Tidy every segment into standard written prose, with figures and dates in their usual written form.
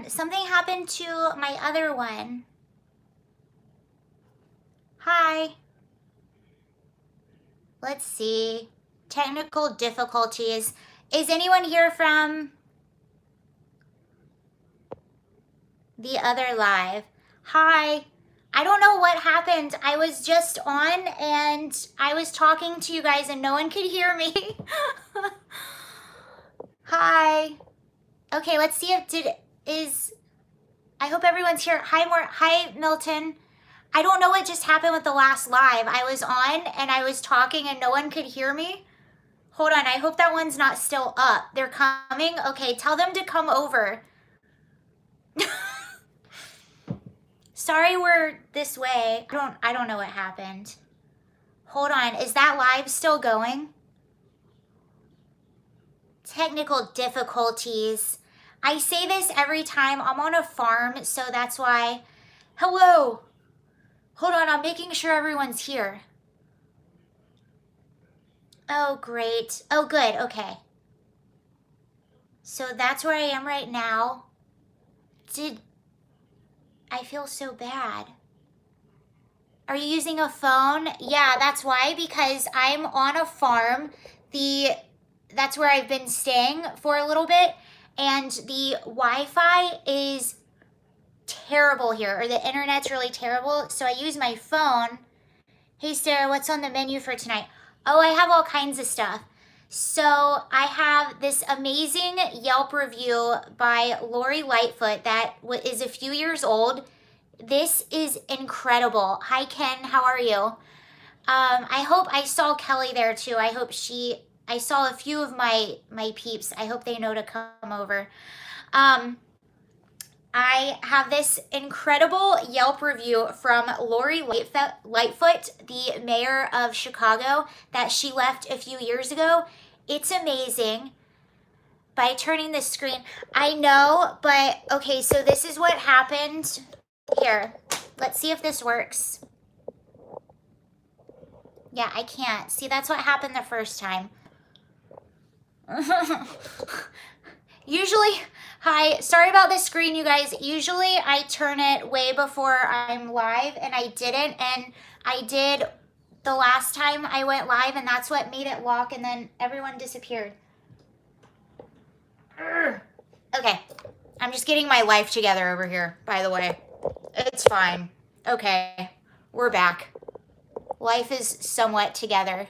Something happened to my other one. Hi. Let's see. Technical difficulties. Is anyone here from the other live? Hi. I don't know what happened. I was just on and I was talking to you guys and no one could hear me. Hi. Okay, let's see if I hope everyone's here. Hi Milton. I don't know what just happened with the last live. I was on and I was talking and no one could hear me. Hold on, I hope that one's not still up. They're coming? Okay, tell them to come over. Sorry we're this way. I don't know what happened. Hold on, is that live still going? Technical difficulties. I say this every time. I'm on a farm, so that's why. Hello. Hold on, I'm making sure everyone's here. Oh, great. Oh, good. Okay. So that's where I am right now. I feel so bad. Are you using a phone? Yeah, that's why, because I'm on a farm. That's where I've been staying for a little bit, and the Wi-Fi is terrible here, or the internet's really terrible, so I use my phone. Hey Sarah, what's on the menu for tonight? Oh, I have all kinds of stuff. So I have this amazing Yelp review by Lori Lightfoot that is a few years old. This is incredible. Hi Ken, how are you? I saw Kelly there too. I saw a few of my peeps. I hope they know to come over. I have this incredible Yelp review from Lori Lightfoot, the mayor of Chicago, that she left a few years ago. It's amazing. By turning the screen, I know, but okay, so this is what happened. Here, let's see if this works. Yeah, I can't. See, that's what happened the first time. Usually, hi, sorry about the screen, you guys. Usually I turn it way before I'm live, and I didn't, and I did the last time I went live, and that's what made it lock, and then everyone disappeared. Okay, I'm just getting my life together over here, by the way. It's fine. Okay, we're back. Life is somewhat together.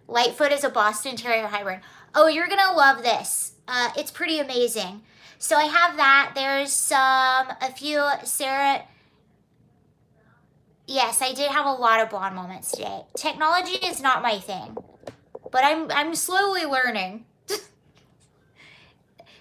Lightfoot is a Boston Terrier hybrid. Oh, you're gonna love this. It's pretty amazing. So I have that. There's a few, Sarah. Yes, I did have a lot of blonde moments today. Technology is not my thing, but I'm slowly learning.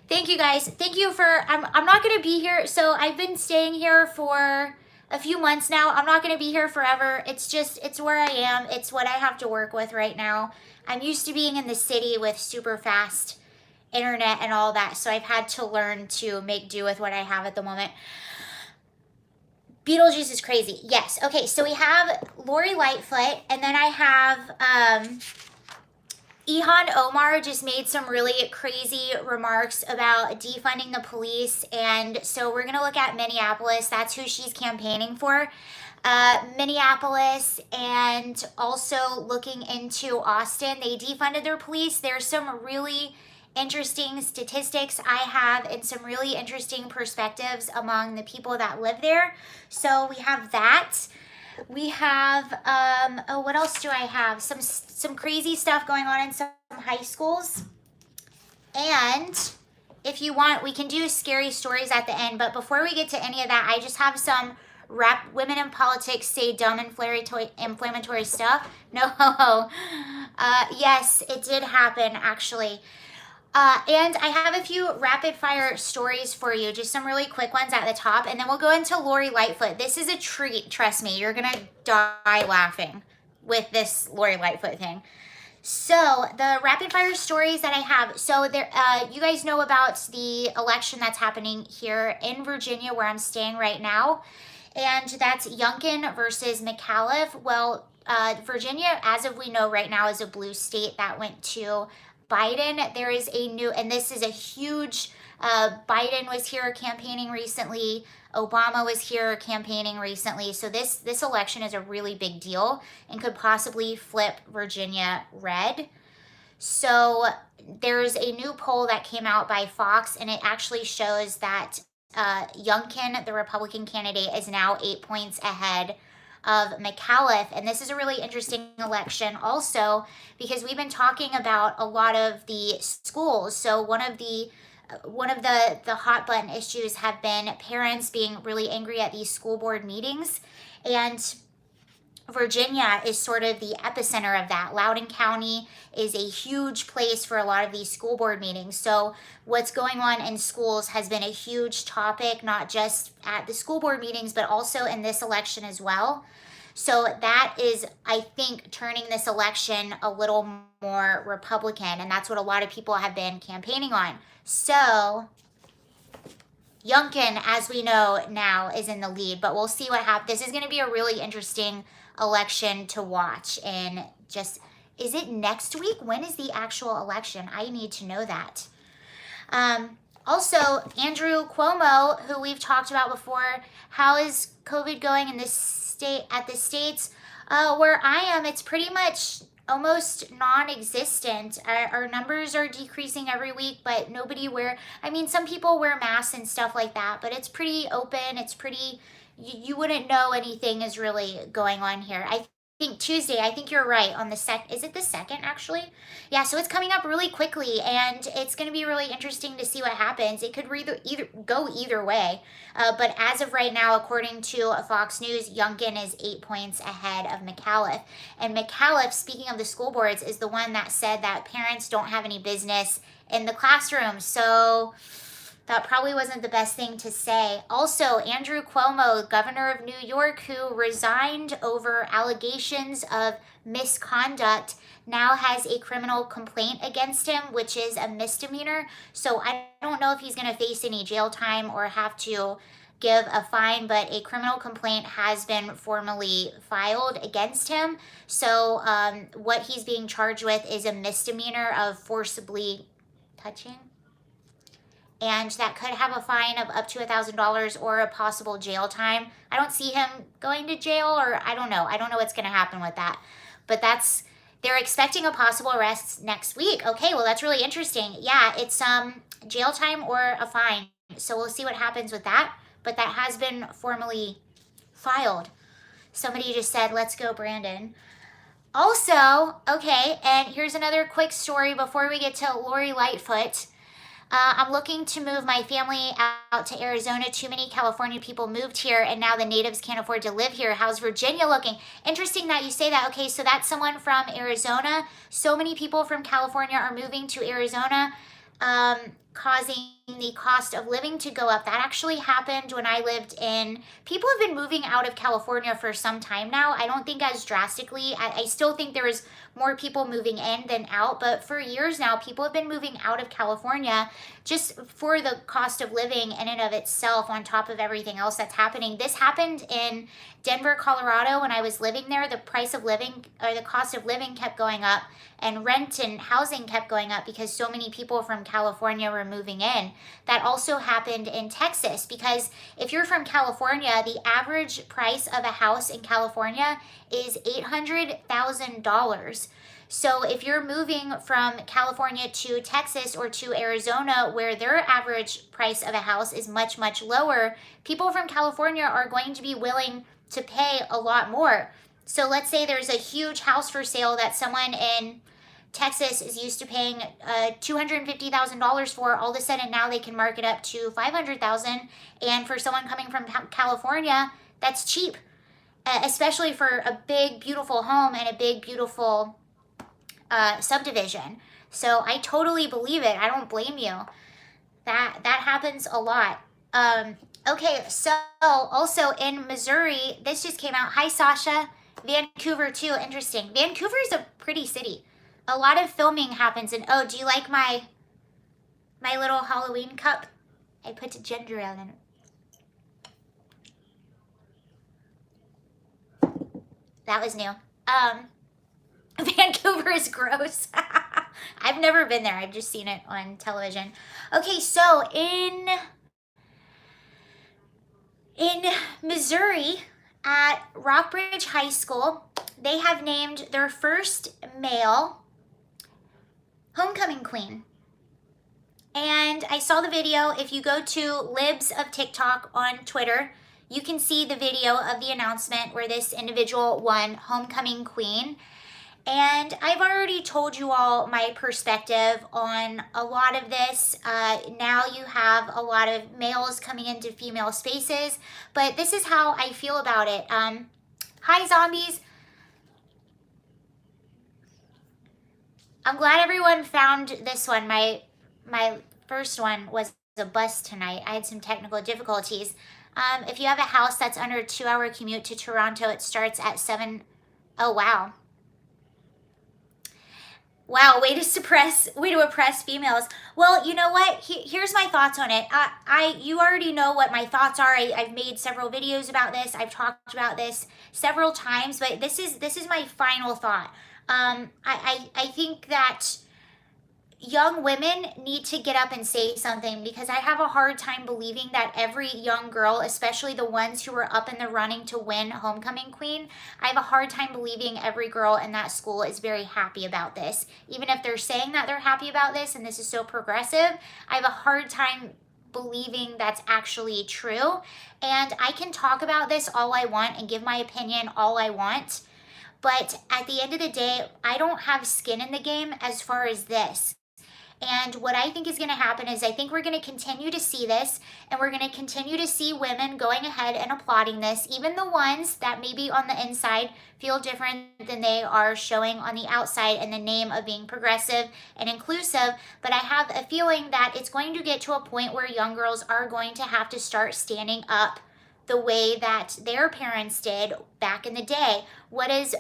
Thank you guys. Thank you for, I'm not gonna be here. So I've been staying here for a few months now. I'm not gonna be here forever. It's where I am. It's what I have to work with right now. I'm used to being in the city with super fast internet and all that, so I've had to learn to make do with what I have at the moment. Beetlejuice is crazy. Yes. Okay, so we have Lori Lightfoot, and then I have Ilhan Omar just made some really crazy remarks about defunding the police, and so we're going to look at Minneapolis. That's who she's campaigning for. Minneapolis, and also looking into Austin. They defunded their police. There's some really interesting statistics I have and some really interesting perspectives among the people that live there. So we have that. We have, oh, what else do I have? Some crazy stuff going on in some high schools. And if you want, we can do scary stories at the end. But before we get to any of that, I just have some women in politics say dumb inflammatory stuff. No, yes, it did happen actually. And I have a few rapid fire stories for you, just some really quick ones at the top, and then we'll go into Lori Lightfoot. This is a treat, trust me. You're gonna die laughing with this Lori Lightfoot thing. So the rapid fire stories that I have, so there, you guys know about the election that's happening here in Virginia where I'm staying right now, and that's Youngkin versus McAuliffe. Well, Virginia, as of we know right now, is a blue state that went to Biden, there is a new, and this is a huge, Biden was here campaigning recently. Obama was here campaigning recently. So this election is a really big deal and could possibly flip Virginia red. So there's a new poll that came out by Fox, and it actually shows that Youngkin, the Republican candidate, is now 8 points ahead of McAuliffe. And this is a really interesting election also because we've been talking about a lot of the schools. So one of the hot button issues have been parents being really angry at these school board meetings, and Virginia is sort of the epicenter of that. Loudoun County is a huge place for a lot of these school board meetings. So what's going on in schools has been a huge topic, not just at the school board meetings, but also in this election as well. So that is, I think, turning this election a little more Republican, and that's what a lot of people have been campaigning on. So Youngkin, as we know now, is in the lead, but we'll see what happens. This is going to be a really interesting election to watch. And just, is it next week? When is the actual election? I need to know that. Also, Andrew Cuomo, who we've talked about before, how is COVID going in this state, at the states? Where I am, it's pretty much almost non-existent. Our numbers are decreasing every week, but nobody some people wear masks and stuff like that, but it's pretty open. It's pretty, you wouldn't know anything is really going on here. I think Tuesday, I think you're right, on the is it the 2nd actually? Yeah, so it's coming up really quickly, and it's going to be really interesting to see what happens. It could either go either way, but as of right now, according to Fox News, Youngkin is 8 points ahead of McAuliffe. And McAuliffe, speaking of the school boards, is the one that said that parents don't have any business in the classroom. So that probably wasn't the best thing to say. Also, Andrew Cuomo, governor of New York, who resigned over allegations of misconduct, now has a criminal complaint against him, which is a misdemeanor. So I don't know if he's going to face any jail time or have to give a fine, but a criminal complaint has been formally filed against him. So what he's being charged with is a misdemeanor of forcibly touching. And that could have a fine of up to $1,000 or a possible jail time. I don't see him going to jail, or I don't know. I don't know what's going to happen with that. But they're expecting a possible arrest next week. Okay, well, that's really interesting. Yeah, it's jail time or a fine. So we'll see what happens with that. But that has been formally filed. Somebody just said, let's go, Brandon. Also, okay, and here's another quick story before we get to Lori Lightfoot. I'm looking to move my family out to Arizona. Too many California people moved here, and now the natives can't afford to live here. How's Virginia looking? Interesting that you say that. Okay, so that's someone from Arizona. So many people from California are moving to Arizona, causing the cost of living to go up. That actually happened when I lived in, people have been moving out of California for some time now. I don't think as drastically. I still think there is more people moving in than out, but for years now, people have been moving out of California just for the cost of living in and of itself, on top of everything else that's happening. This happened in Denver, Colorado. When I was living there, the price of living, or the cost of living, kept going up, and rent and housing kept going up because so many people from California were moving in. That also happened in Texas, because if you're from California, the average price of a house in California is $800,000. So if you're moving from California to Texas or to Arizona, where their average price of a house is much, much lower, people from California are going to be willing to pay a lot more. So let's say there's a huge house for sale that someone in Texas is used to paying $250,000 for. All of a sudden now they can mark it up to $500,000, and for someone coming from California, that's cheap, especially for a big beautiful home and a big beautiful subdivision. So I totally believe it. I don't blame you. That happens a lot. Okay, so also in Missouri, this just came out. Hi, Sasha. Vancouver too. Interesting. Vancouver is a pretty city. A lot of filming happens in. Oh, do you like my little Halloween cup? I put ginger ale in it. That was new. Vancouver is gross. I I've never been there. I've just seen it on television. Okay, so in Missouri at Rockbridge High School, they have named their first male homecoming queen. And I saw the video. If you go to Libs of TikTok on Twitter, you can see the video of the announcement where this individual won homecoming queen. And I've already told you all my perspective on a lot of this. Now you have a lot of males coming into female spaces, but this is how I feel about it. Hi, zombies. I'm glad everyone found this one. My first one was a bust tonight. I had some technical difficulties. If you have a house that's under a 2-hour commute to Toronto, it starts at 7. Oh, wow. Wow, way to oppress females. Well, you know what? Here's my thoughts on it. You already know what my thoughts are. I've made several videos about this. I've talked about this several times, but this is my final thought. I think that young women need to get up and say something, because I have a hard time believing that every young girl, especially the ones who are up in the running to win homecoming queen, I have a hard time believing every girl in that school is very happy about this. Even if they're saying that they're happy about this and this is so progressive, I have a hard time believing that's actually true. And I can talk about this all I want and give my opinion all I want, but at the end of the day, I don't have skin in the game as far as this. And what I think is going to happen is I think we're going to continue to see this, and we're going to continue to see women going ahead and applauding this, even the ones that maybe on the inside feel different than they are showing on the outside in the name of being progressive and inclusive. But I have a feeling that it's going to get to a point where young girls are going to have to start standing up the way that their parents did back in the day. What does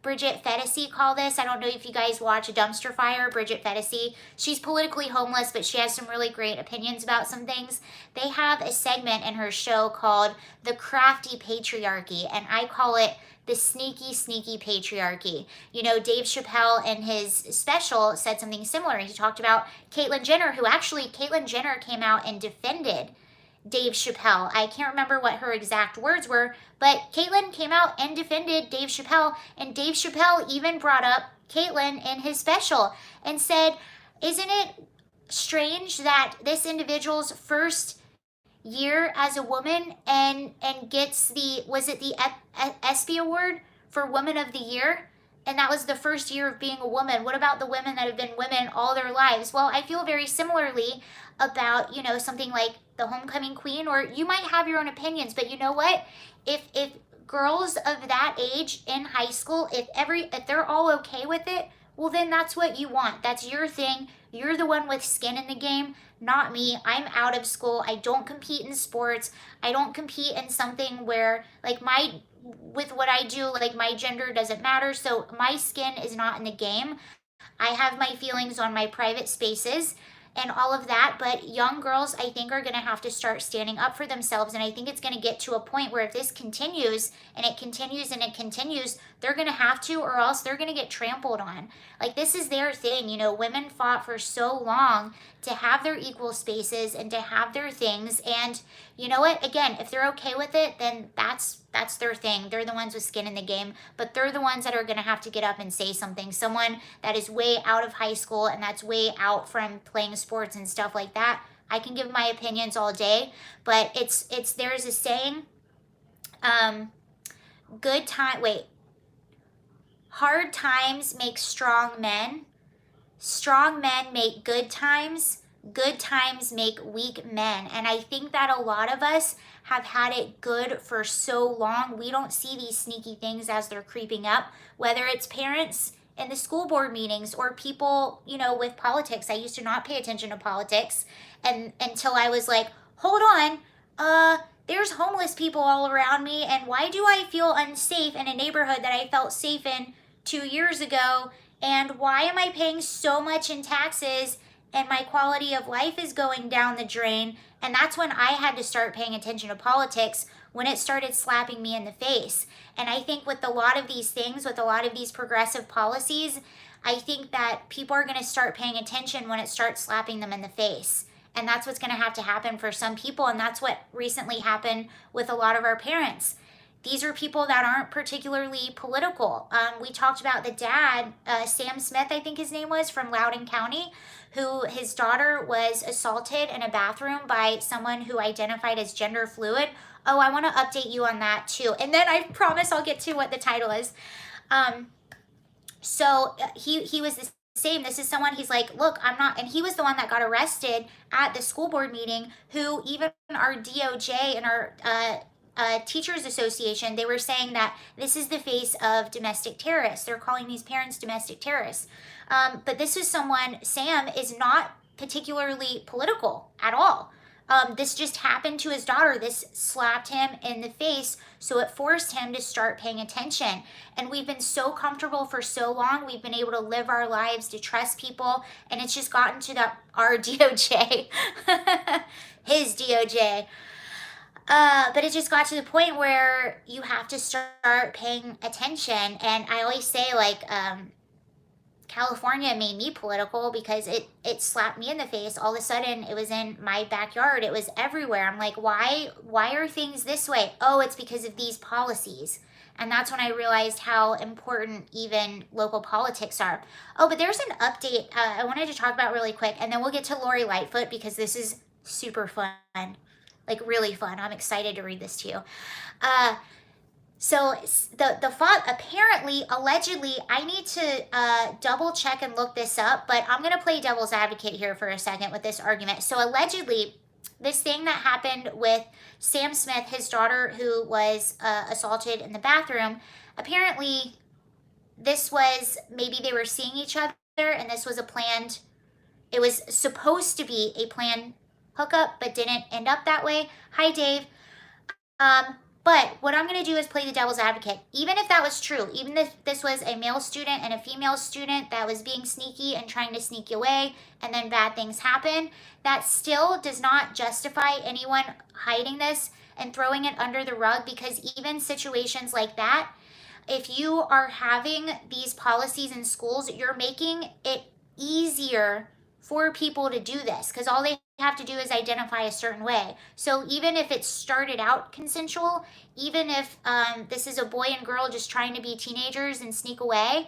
Bridget Fetisi call this? I don't know if you guys watch A Dumpster Fire. Bridget Fetisi, she's politically homeless, but she has some really great opinions about some things. They have a segment in her show called The Crafty Patriarchy, and I call it the sneaky, sneaky patriarchy. You know, Dave Chappelle in his special said something similar. He talked about Caitlyn Jenner, who actually, Caitlyn Jenner came out and defended Dave Chappelle. I can't remember what her exact words were, but Caitlyn came out and defended Dave Chappelle, and Dave Chappelle even brought up Caitlyn in his special and said, isn't it strange that this individual's first year as a woman and gets the, was it the ESPY award for Woman of the Year? And that was the first year of being a woman. What about the women that have been women all their lives? Well, I feel very similarly about, you know, something like the homecoming queen, or you might have your own opinions, but you know what? If girls of that age in high school, if they're all okay with it, well, then that's what you want. That's your thing. You're the one with skin in the game, not me. I'm out of school. I don't compete in sports. I don't compete in something where, like, with what I do, like, my gender doesn't matter. So my skin is not in the game. I have my feelings on my private spaces and all of that, but young girls, I think, are going to have to start standing up for themselves. And I think it's going to get to a point where if this continues and it continues and it continues, they're going to have to, or else they're going to get trampled on. Like, this is their thing. You know, women fought for so long to have their equal spaces and to have their things. And you know what? Again, if they're okay with it, then that's their thing. They're the ones with skin in the game, but they're the ones that are going to have to get up and say something. Someone that is way out of high school and that's way out from playing sports and stuff like that, I can give my opinions all day, but there's a saying, hard times make strong men make good times make weak men. And I think that a lot of us have had it good for so long, we don't see these sneaky things as they're creeping up, whether it's parents in the school board meetings or people, you know, with politics. I used to not pay attention to politics and until I was like, hold on, there's homeless people all around me, and why do I feel unsafe in a neighborhood that I felt safe in 2 years ago? And why am I paying so much in taxes and my quality of life is going down the drain? And that's when I had to start paying attention to politics, when it started slapping me in the face. And I think with a lot of these things, with a lot of these progressive policies, I think that people are going to start paying attention when it starts slapping them in the face. And that's what's going to have to happen for some people. And that's what recently happened with a lot of our parents. These are people that aren't particularly political. We talked about the dad, Sam Smith, I think his name was, from Loudoun County, who his daughter was assaulted in a bathroom by someone who identified as gender fluid. Oh, I want to update you on that too. And then I promise I'll get to what the title is. So he was the same. This is someone, he's like, look, I'm not, and he was the one that got arrested at the school board meeting, who even our DOJ and our teachers association, they were saying that this is the face of domestic terrorists. They're calling these parents domestic terrorists. But this is someone, Sam is not particularly political at all. This just happened to his daughter. This slapped him in the face, so it forced him to start paying attention. And we've been so comfortable for so long. We've been able to live our lives, to trust people, and it's just gotten to our DOJ, his DOJ. But it just got to the point where you have to start paying attention. And I always say, like, California made me political because it slapped me in the face. All of a sudden, it was in my backyard. It was everywhere. I'm like, why are things this way? Oh, it's because of these policies. And that's when I realized how important even local politics are. Oh, but there's an update I wanted to talk about really quick, and then we'll get to Lori Lightfoot because this is super fun. Like, really fun. I'm excited to read this to you. So the font, apparently, allegedly, I need to double check and look this up, but I'm going to play devil's advocate here for a second with this argument. So allegedly, this thing that happened with Sam Smith, his daughter who was assaulted in the bathroom, apparently this was, maybe they were seeing each other and this was it was supposed to be a planned hookup, but didn't end up that way. Hi, Dave. But what I'm going to do is play the devil's advocate. Even if that was true, even if this was a male student and a female student that was being sneaky and trying to sneak away, and then bad things happen, that still does not justify anyone hiding this and throwing it under the rug, because even situations like that, if you are having these policies in schools, you're making it easier for people to do this, because all they have to do is identify a certain way. So even if it started out consensual, even if this is a boy and girl just trying to be teenagers and sneak away,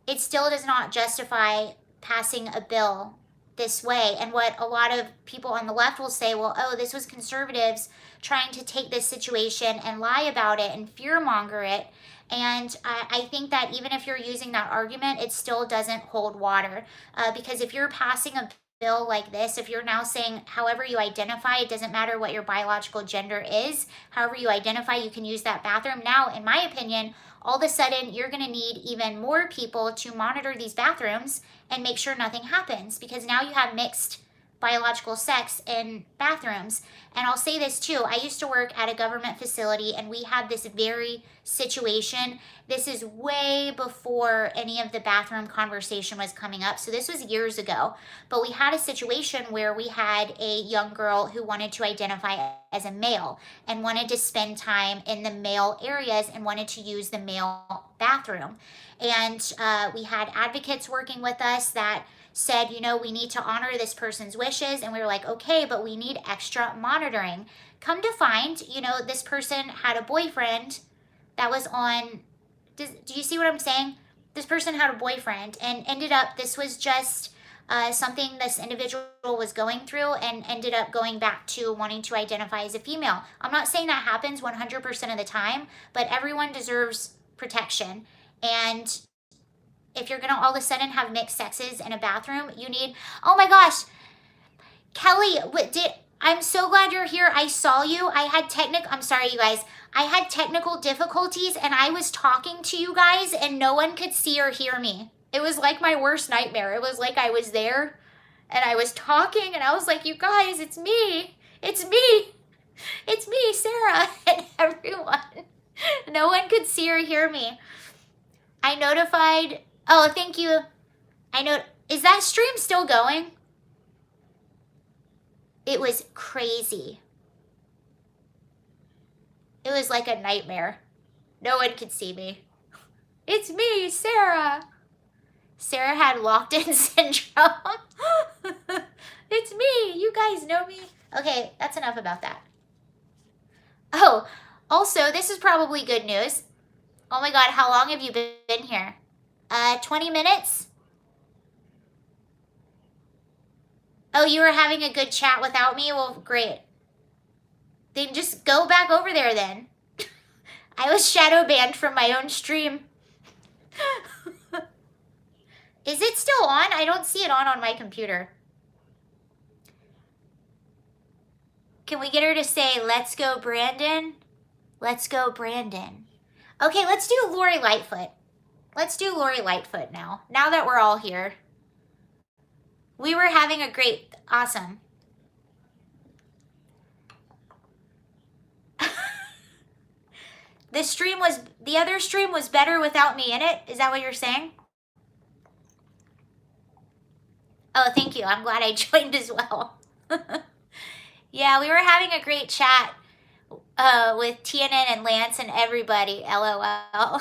it still does not justify passing a bill this way. And what a lot of people on the left will say, well, oh, this was conservatives trying to take this situation and lie about it and fearmonger it. And I think that even if you're using that argument, it still doesn't hold water. Because if you're passing a bill like this, if you're now saying however you identify, it doesn't matter what your biological gender is, however you identify, you can use that bathroom. Now, in my opinion, all of a sudden, you're going to need even more people to monitor these bathrooms and make sure nothing happens, because now you have mixed biological sex in bathrooms. And I'll say this too, I used to work at a government facility and we had this very situation. This is way before any of the bathroom conversation was coming up. So this was years ago. But we had a situation where we had a young girl who wanted to identify as a male and wanted to spend time in the male areas and wanted to use the male bathroom. And we had advocates working with us that said, you know, we need to honor this person's wishes. And we were like, okay, but we need extra monitoring. Come to find, you know, this person had a boyfriend that was on, do you see what I'm saying? This person had a boyfriend and ended up, this was just something this individual was going through and ended up going back to wanting to identify as a female. I'm not saying that happens 100% of the time, but everyone deserves protection. And if you're going to all of a sudden have mixed sexes in a bathroom, you need, oh my gosh, Kelly, I'm so glad you're here. I saw you. I'm sorry, you guys. I had technical difficulties and I was talking to you guys and no one could see or hear me. It was like my worst nightmare. It was like I was there and I was talking and I was like, you guys, it's me. It's me. It's me, Sarah, and everyone. No one could see or hear me. I notified, oh, thank you. Is that stream still going? It was crazy. It was like a nightmare. No one could see me. It's me, Sarah. Sarah had locked-in syndrome. It's me. You guys know me. Okay, that's enough about that. Oh, also, this is probably good news. Oh my God, how long have you been here? 20 minutes? Oh, you were having a good chat without me? Well, great. Then just go back over there then. I was shadow banned from my own stream. Is it still on? I don't see it on my computer. Can we get her to say, let's go, Brandon? Let's go, Brandon. Okay, let's do Lori Lightfoot. Let's do Lori Lightfoot now that we're all here. We were having a great, awesome. The other stream was better without me in it. Is that what you're saying? Oh, thank you. I'm glad I joined as well. Yeah, we were having a great chat with TNN and Lance and everybody. LOL.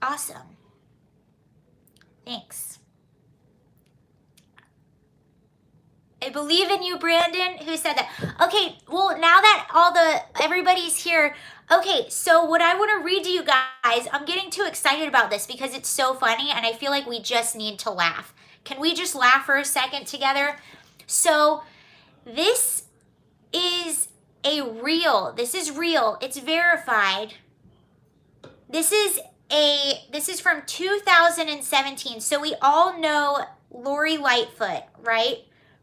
Awesome. Thanks. I believe in you, Brandon. Who said that? Okay, well, now that everybody's here, okay, so what I want to read to you guys, I'm getting too excited about this because it's so funny and I feel like we just need to laugh. Can we just laugh for a second together? So this is real. It's verified. This is from 2017. So we all know Lori Lightfoot, right?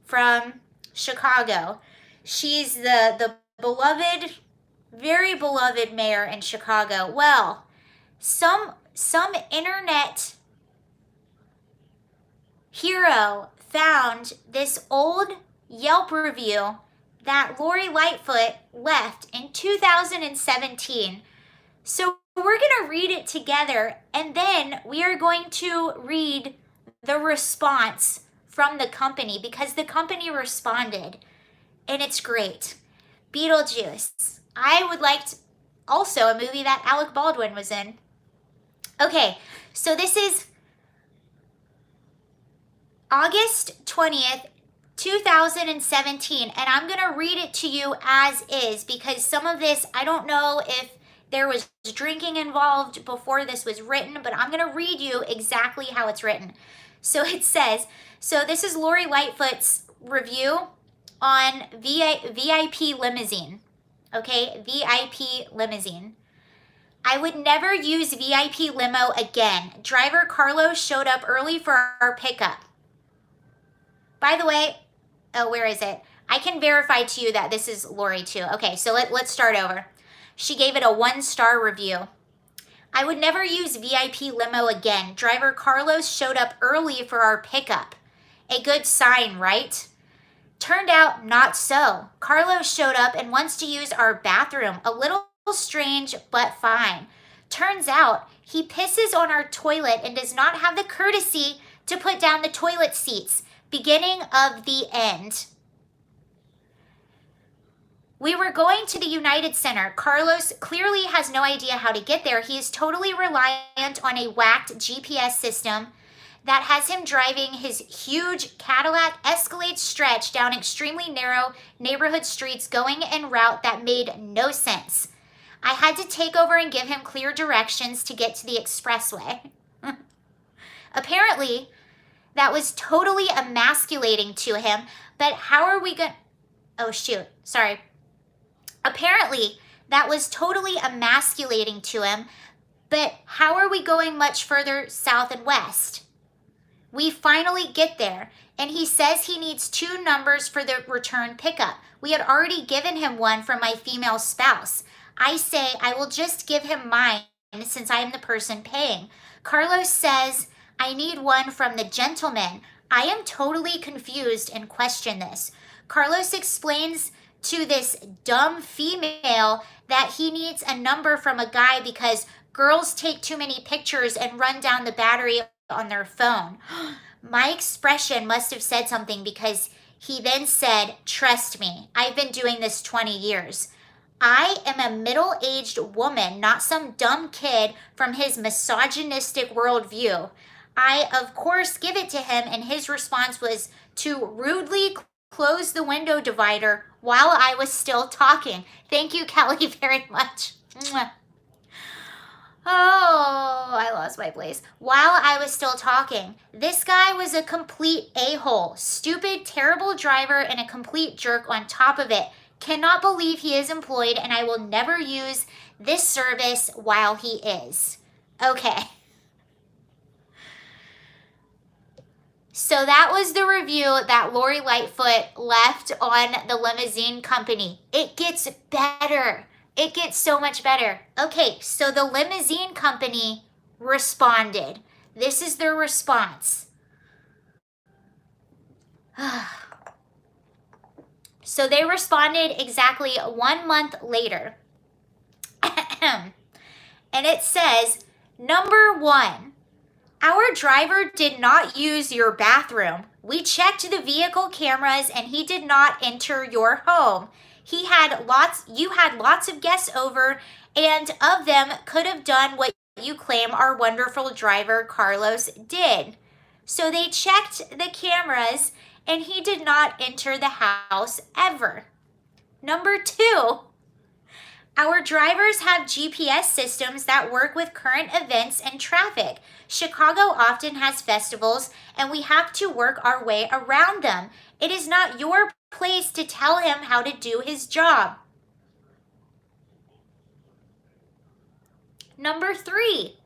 From Chicago. She's the beloved, very beloved mayor in Chicago. Well, some internet hero found this old Yelp review that Lori Lightfoot left in 2017. So we're going to read it together, and then we are going to read the response from the company because the company responded, and it's great. Beetlejuice. I would like to, also a movie that Alec Baldwin was in. Okay, so this is August 20th, 2017, and I'm going to read it to you as is because some of this, I don't know if there was drinking involved before this was written, but I'm going to read you exactly how it's written. So it says, so this is Lori Lightfoot's review on VIP limousine. Okay, VIP limousine. I would never use VIP limo again. Driver Carlos showed up early for our pickup. By the way, oh, where is it? I can verify to you that this is Lori too. Okay, so let's start over. She gave it a 1-star review. I would never use VIP limo again. Driver Carlos showed up early for our pickup. A good sign, right? Turned out not so. Carlos showed up and wants to use our bathroom. A little strange, but fine. Turns out he pisses on our toilet and does not have the courtesy to put down the toilet seats. Beginning of the end. We were going to the United Center. Carlos clearly has no idea how to get there. He is totally reliant on a whacked GPS system that has him driving his huge Cadillac Escalade stretch down extremely narrow neighborhood streets going en route that made no sense. I had to take over and give him clear directions to get to the expressway. Apparently, that was totally emasculating to him, but how are we going... Oh, shoot. Sorry. Apparently, that was totally emasculating to him, but how are we going much further south and west? We finally get there, and he says he needs 2 numbers for the return pickup. We had already given him one from my female spouse. I say I will just give him mine since I am the person paying. Carlos says I need one from the gentleman. I am totally confused and question this. Carlos explains to this dumb female that he needs a number from a guy because girls take too many pictures and run down the battery on their phone. My expression must have said something because he then said, trust me, I've been doing this 20 years. I am a middle-aged woman, not some dumb kid from his misogynistic worldview. I, of course, give it to him, and his response was to rudely close the window divider while I was still talking. Thank you, Kelly, very much. Mwah. Oh, I lost my place. While I was still talking, this guy was a complete a-hole, stupid, terrible driver, and a complete jerk on top of it. Cannot believe he is employed, and I will never use this service while he is. Okay. So that was the review that Lori Lightfoot left on the limousine company. It gets better. It gets so much better. Okay, so the limousine company responded. This is their response. So they responded exactly 1 month later. And it says, number 1, our driver did not use your bathroom. We checked the vehicle cameras and he did not enter your home. You had lots of guests over, and of them could have done what you claim our wonderful driver Carlos did. So they checked the cameras and he did not enter the house ever. Number 2, our drivers have GPS systems that work with current events and traffic. Chicago often has festivals, and we have to work our way around them. It is not your place to tell him how to do his job. Number 3,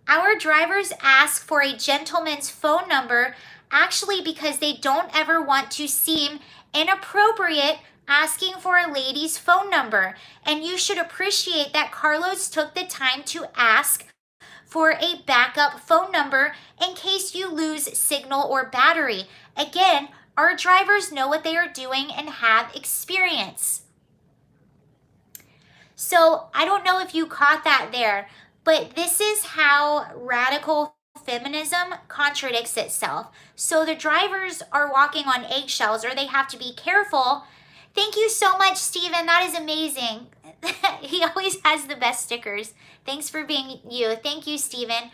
our drivers ask for a gentleman's phone number actually because they don't ever want to seem inappropriate asking for a lady's phone number. And you should appreciate that Carlos took the time to ask for a backup phone number in case you lose signal or battery. Again, our drivers know what they are doing and have experience. So I don't know if you caught that there, but this is how radical feminism contradicts itself. So the drivers are walking on eggshells, or they have to be careful. Thank you so much, Steven. That is amazing. He always has the best stickers. Thanks for being you. Thank you, Steven.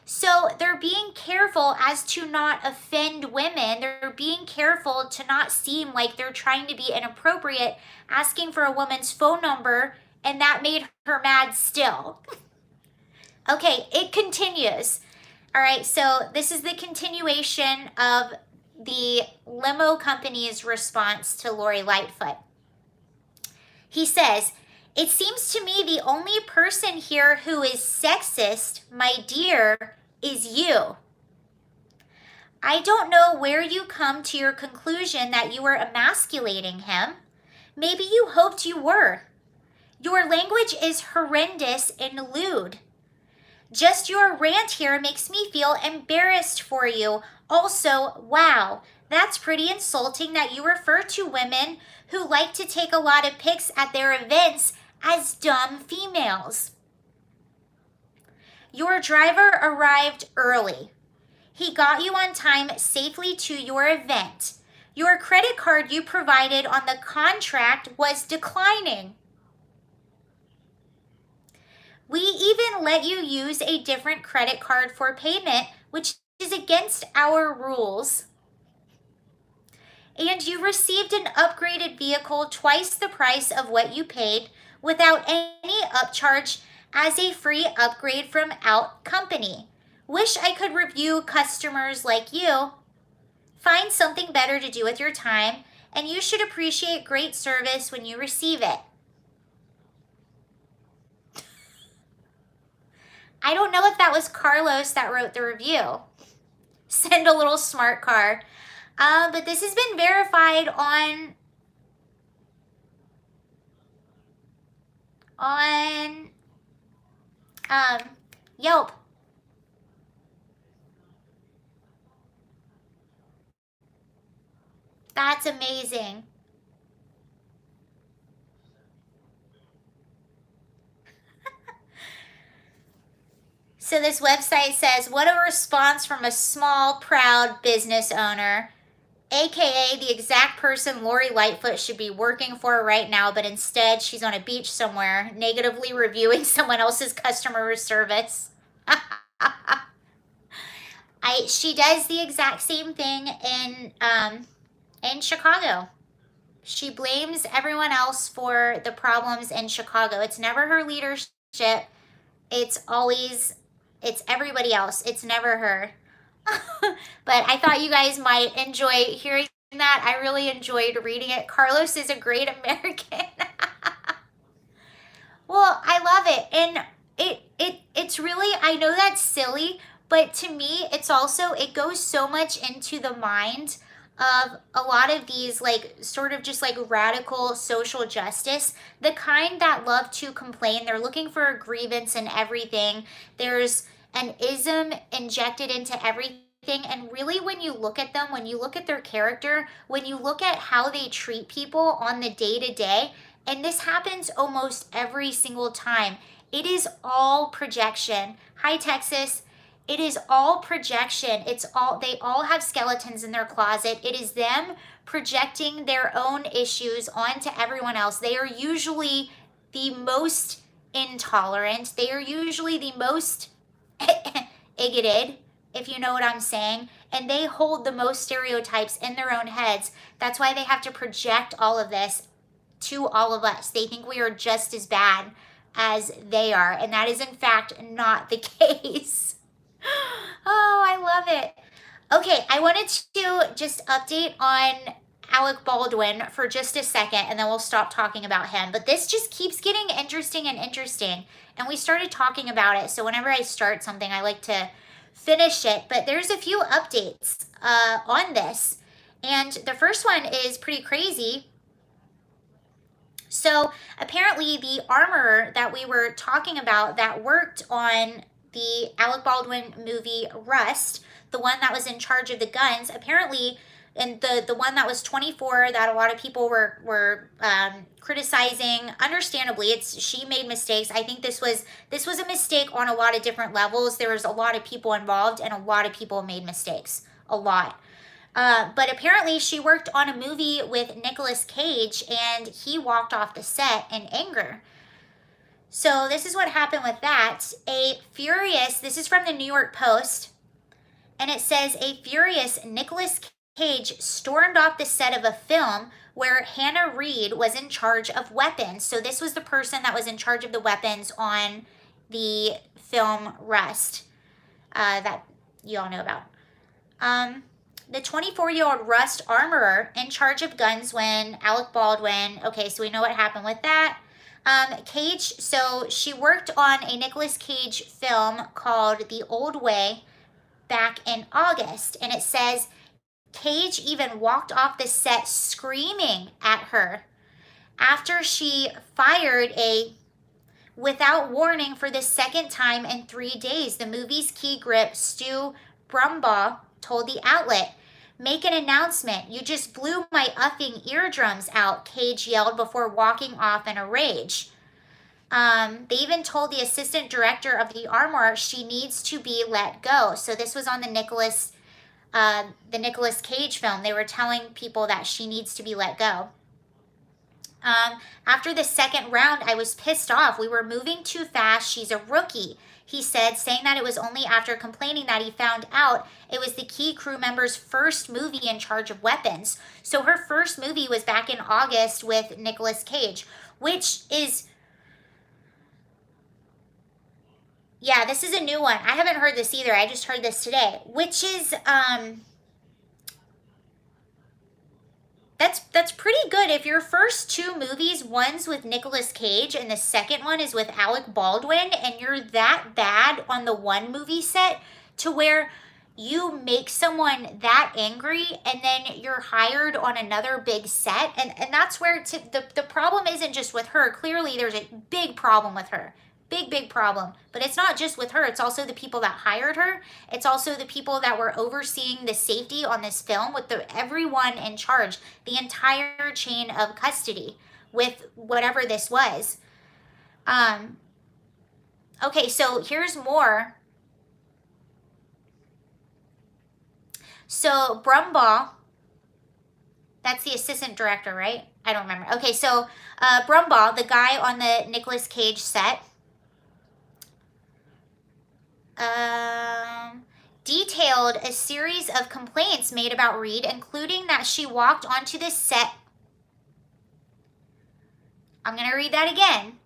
So they're being careful as to not offend women. They're being careful to not seem like they're trying to be inappropriate, asking for a woman's phone number, and that made her mad still. Okay, it continues. All right, so this is the continuation of the limo company's response to Lori Lightfoot. He says, it seems to me the only person here who is sexist, my dear, is you. I don't know where you come to your conclusion that you were emasculating him. Maybe you hoped you were. Your language is horrendous and lewd. Just your rant here makes me feel embarrassed for you. Also, wow, that's pretty insulting that you refer to women who like to take a lot of pics at their events as dumb females. Your driver arrived early. He got you on time safely to your event. Your credit card you provided on the contract was declining. We even let you use a different credit card for payment, which is against our rules. And you received an upgraded vehicle twice the price of what you paid without any upcharge as a free upgrade from Out Company. Wish I could review customers like you. Find something better to do with your time, and you should appreciate great service when you receive it. I don't know if that was Carlos that wrote the review. Send a little smart car. But this has been verified on Yelp. That's amazing. So this website says, what a response from a small, proud business owner. AKA the exact person Lori Lightfoot should be working for right now, but instead she's on a beach somewhere negatively reviewing someone else's customer service. She does the exact same thing in Chicago. She blames everyone else for the problems in Chicago. It's never her leadership. It's everybody else. It's never her. But I thought you guys might enjoy hearing that. I really enjoyed reading it. Carlos is a great American. Well, I love it. And it's really, I know that's silly, but to me, it's also, it goes so much into the mind of a lot of these, like, sort of just like radical social justice, the kind that love to complain. They're looking for a grievance in everything. There's an ism injected into everything. And really, when you look at them, when you look at their character, when you look at how they treat people on the day to day, and this happens almost every single time, it is all projection. Hi, Texas. It is all projection. They all have skeletons in their closet. It is them projecting their own issues onto everyone else. They are usually the most intolerant. They are usually the most bigoted, if you know what I'm saying. And they hold the most stereotypes in their own heads. That's why they have to project all of this to all of us. They think we are just as bad as they are. And that is, in fact, not the case. Oh, I love it. Okay, I wanted to just update on Alec Baldwin for just a second, and then we'll stop talking about him. But this just keeps getting interesting and interesting. And we started talking about it, so whenever I start something, I like to finish it. But there's a few updates on this. And the first one is pretty crazy. So apparently the armorer that we were talking about that worked on the Alec Baldwin movie Rust, the one that was in charge of the guns, apparently, and the one that was 24 that a lot of people were criticizing, understandably. She made mistakes. I think this was a mistake on a lot of different levels. There was a lot of people involved, and a lot of people made mistakes. A lot. But apparently she worked on a movie with Nicolas Cage, and he walked off the set in anger. So this is what happened with that. This is from the New York Post, and it says, a furious Nicolas Cage stormed off the set of a film where Hannah Reid was in charge of weapons. So this was the person that was in charge of the weapons on the film Rust that you all know about. The 24-year-old Rust armorer in charge of guns when Alec Baldwin, okay, so we know what happened with that. Cage, so she worked on a Nicolas Cage film called The Old Way back in August, and it says Cage even walked off the set screaming at her after she fired without warning for the second time in 3 days. The movie's key grip, Stu Brumbaugh, told the outlet, "Make an announcement. You just blew my effing eardrums out," Cage yelled before walking off in a rage. They even told the assistant director of the armorer she needs to be let go. So this was on the Nicolas Cage film. They were telling people that she needs to be let go. After the second round, I was pissed off. We were moving too fast. She's a rookie, he said, saying that it was only after complaining that he found out it was the key crew member's first movie in charge of weapons. So her first movie was back in August with Nicolas Cage, which is, yeah, this is a new one. I haven't heard this either. I just heard this today, which is, that's pretty good. If your first two movies, one's with Nicolas Cage and the second one is with Alec Baldwin, and you're that bad on the one movie set to where you make someone that angry and then you're hired on another big set, and that's where the problem isn't just with her. Clearly there's a big problem with her. Big problem. But it's not just with her. It's also the people that hired her. It's also the people that were overseeing the safety on this film with everyone in charge, the entire chain of custody with whatever this was. Okay, so here's more. So Brumbaugh That's the assistant director, right? I don't remember. Okay, so Brumbaugh, the guy on the Nicolas Cage set, detailed a series of complaints made about Reed, including that she walked onto the set. I'm going to read that again.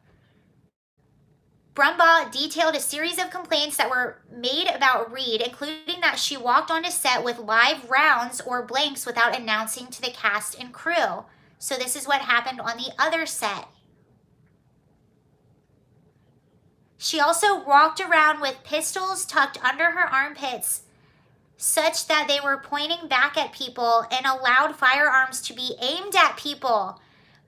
Brumbaugh detailed a series of complaints that were made about Reed, including that she walked onto set with live rounds or blanks without announcing to the cast and crew. So this is what happened on the other set. She also walked around with pistols tucked under her armpits, such that they were pointing back at people, and allowed firearms to be aimed at people.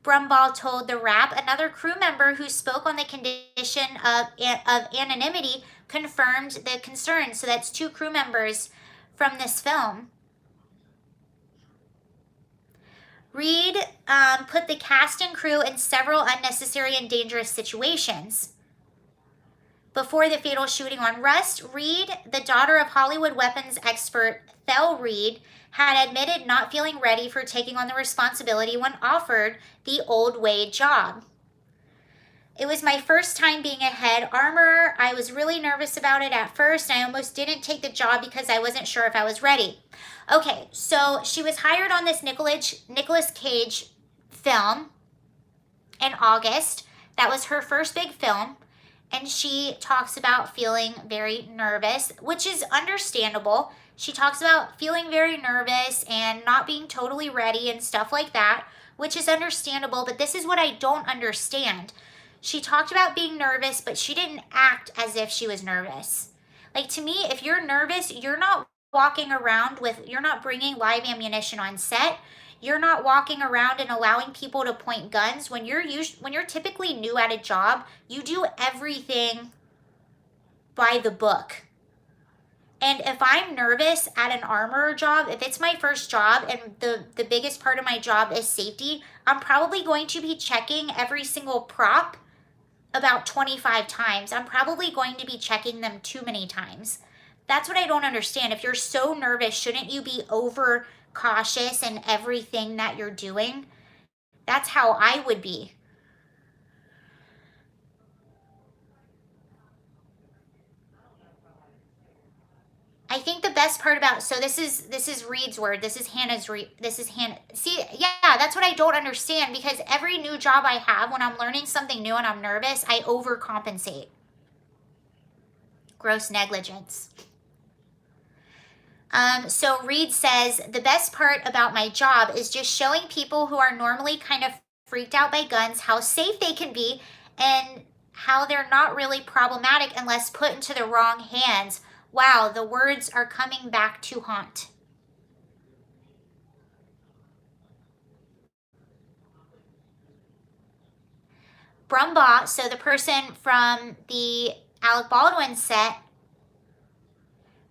Brumbaugh told The Wrap. Another crew member who spoke on the condition of anonymity confirmed the concern. So that's 2 crew members from this film. Reed put the cast and crew in several unnecessary and dangerous situations. Before the fatal shooting on Rust, Reed, the daughter of Hollywood weapons expert Thel Reed, had admitted not feeling ready for taking on the responsibility when offered the Old Wade job. It was my first time being a head armorer. I was really nervous about it at first. I almost didn't take the job because I wasn't sure if I was ready. Okay, so she was hired on this Nicolas Cage film in August. That was her first big film. And she talks about feeling very nervous, which is understandable. She talks about feeling very nervous and not being totally ready and stuff like that, which is understandable. But this is what I don't understand. She talked about being nervous, but she didn't act as if she was nervous. Like, to me, if you're nervous, you're not walking around you're not bringing live ammunition on set. You're not walking around and allowing people to point guns. When you're typically new at a job, you do everything by the book. And if I'm nervous at an armorer job, if it's my first job and the biggest part of my job is safety, I'm probably going to be checking every single prop about 25 times. I'm probably going to be checking them too many times. That's what I don't understand. If you're so nervous, shouldn't you be over cautious in everything that you're doing? That's how I would be. I think the best part about, so this is Reed's word. This is Hannah. See, yeah, that's what I don't understand, because every new job I have, when I'm learning something new and I'm nervous, I overcompensate. Gross negligence. So Reed says, the best part about my job is just showing people who are normally kind of freaked out by guns how safe they can be and how they're not really problematic unless put into the wrong hands. Wow, the words are coming back to haunt. Brumbaugh, so the person from the Alec Baldwin set,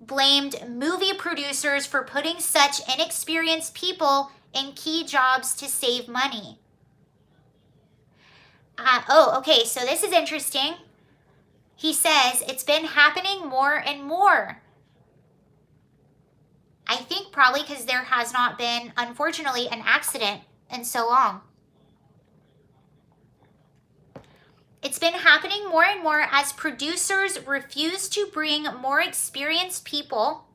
blamed movie producers for putting such inexperienced people in key jobs to save money. Okay, so this is interesting. He says it's been happening more and more. I think probably because there has not been, unfortunately, an accident in so long. It's been happening more and more as producers refuse to bring more experienced people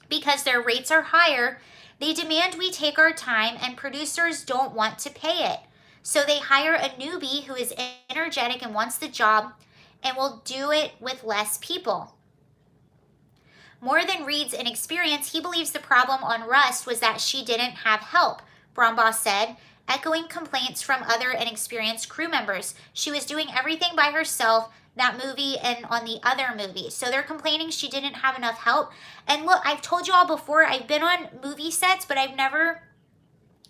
because their rates are higher. They demand we take our time, and producers don't want to pay it. So they hire a newbie who is energetic and wants the job and will do it with less people. More than Reed's inexperience, he believes the problem on Rust was that she didn't have help, Brumbaugh said, echoing complaints from other inexperienced crew members. She was doing everything by herself, that movie and on the other movie. So they're complaining she didn't have enough help. And look, I've told you all before, I've been on movie sets, but I've never,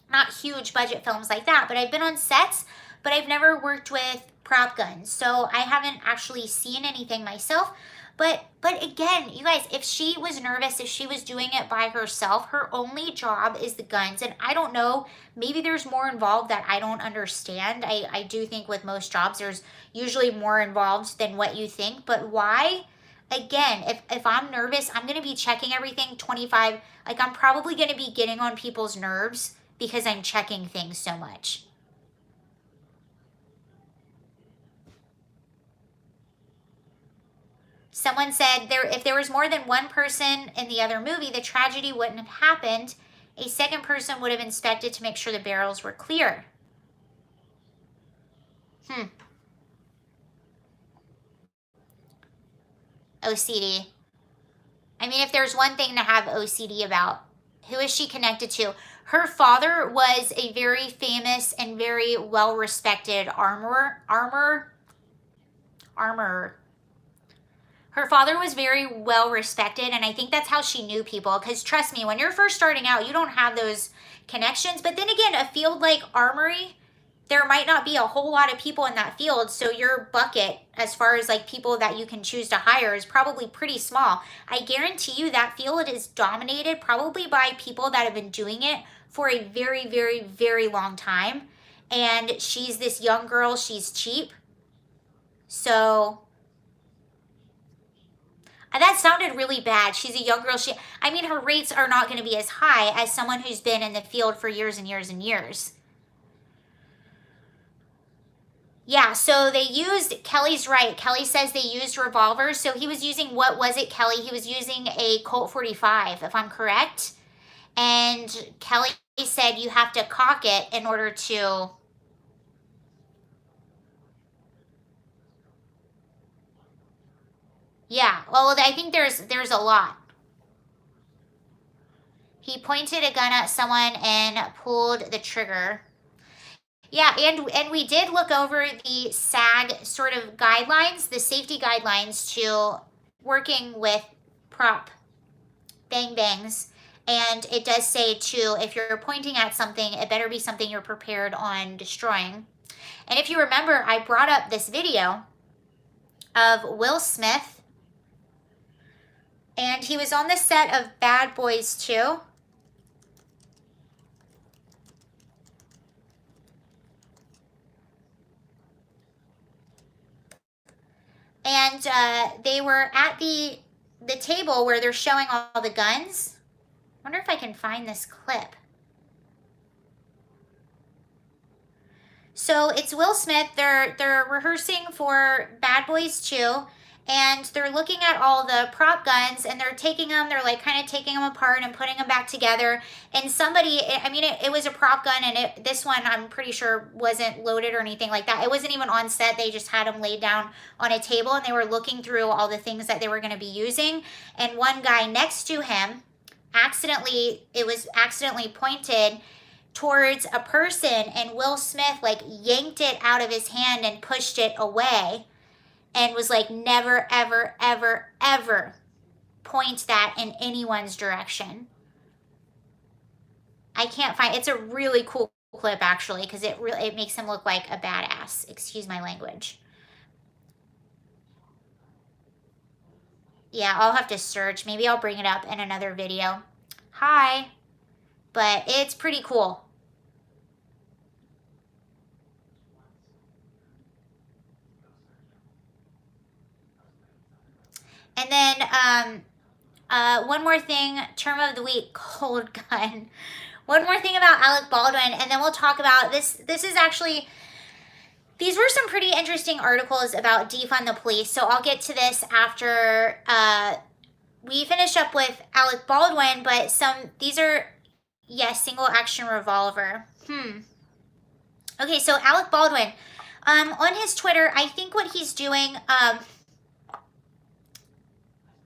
not huge budget films like that, but I've been on sets, but I've never worked with prop guns. So I haven't actually seen anything myself. But again, you guys, if she was nervous, if she was doing it by herself, her only job is the guns. And I don't know, maybe there's more involved that I don't understand. I do think with most jobs, there's usually more involved than what you think. But why? Again, if I'm nervous, I'm going to be checking everything 25. Like, I'm probably going to be getting on people's nerves because I'm checking things so much. Someone said if there was more than one person in the other movie, the tragedy wouldn't have happened. A second person would have inspected to make sure the barrels were clear. OCD. I mean, if there's one thing to have OCD about, who is she connected to? Her father was a very famous and very well-respected armorer. Her father was very well respected, and I think that's how she knew people. Because trust me, when you're first starting out, you don't have those connections. But then again, a field like armory, there might not be a whole lot of people in that field. So your bucket, as far as like people that you can choose to hire, is probably pretty small. I guarantee you that field is dominated probably by people that have been doing it for a very, very, very long time. And she's this young girl. She's cheap. So that sounded really bad. She's a young girl. I mean, her rates are not going to be as high as someone who's been in the field for years and years and years. Yeah, so they used, Kelly's right. Kelly says they used revolvers. So he was using, what was it, Kelly? He was using a Colt 45, if I'm correct. And Kelly said you have to cock it in order to... Yeah, well, I think there's a lot. He pointed a gun at someone and pulled the trigger. Yeah, and we did look over the SAG sort of guidelines, the safety guidelines to working with prop bangs. And it does say, too, if you're pointing at something, it better be something you're prepared on destroying. And if you remember, I brought up this video of Will Smith. And he was on the set of Bad Boys 2. And they were at the table where they're showing all the guns. I wonder if I can find this clip. So it's Will Smith. They're rehearsing for Bad Boys 2. And they're looking at all the prop guns, and they're taking them, they're like kind of taking them apart and putting them back together. And somebody, I mean, it was a prop gun, and this one I'm pretty sure wasn't loaded or anything like that. It wasn't even on set. They just had them laid down on a table, and they were looking through all the things that they were going to be using. And one guy next to him, it was accidentally pointed towards a person, and Will Smith like yanked it out of his hand and pushed it away. And was like, never, ever, ever, ever point that in anyone's direction. I can't find, it's a really cool clip actually, because it makes him look like a badass. Excuse my language. Yeah, I'll have to search. Maybe I'll bring it up in another video. Hi. But it's pretty cool. And then one more thing, term of the week, cold gun. One more thing about Alec Baldwin, and then we'll talk about this. This is actually, these were some pretty interesting articles about defund the police. So I'll get to this after we finish up with Alec Baldwin, but these are, yes, single action revolver. Okay, so Alec Baldwin, on his Twitter, I think what he's doing,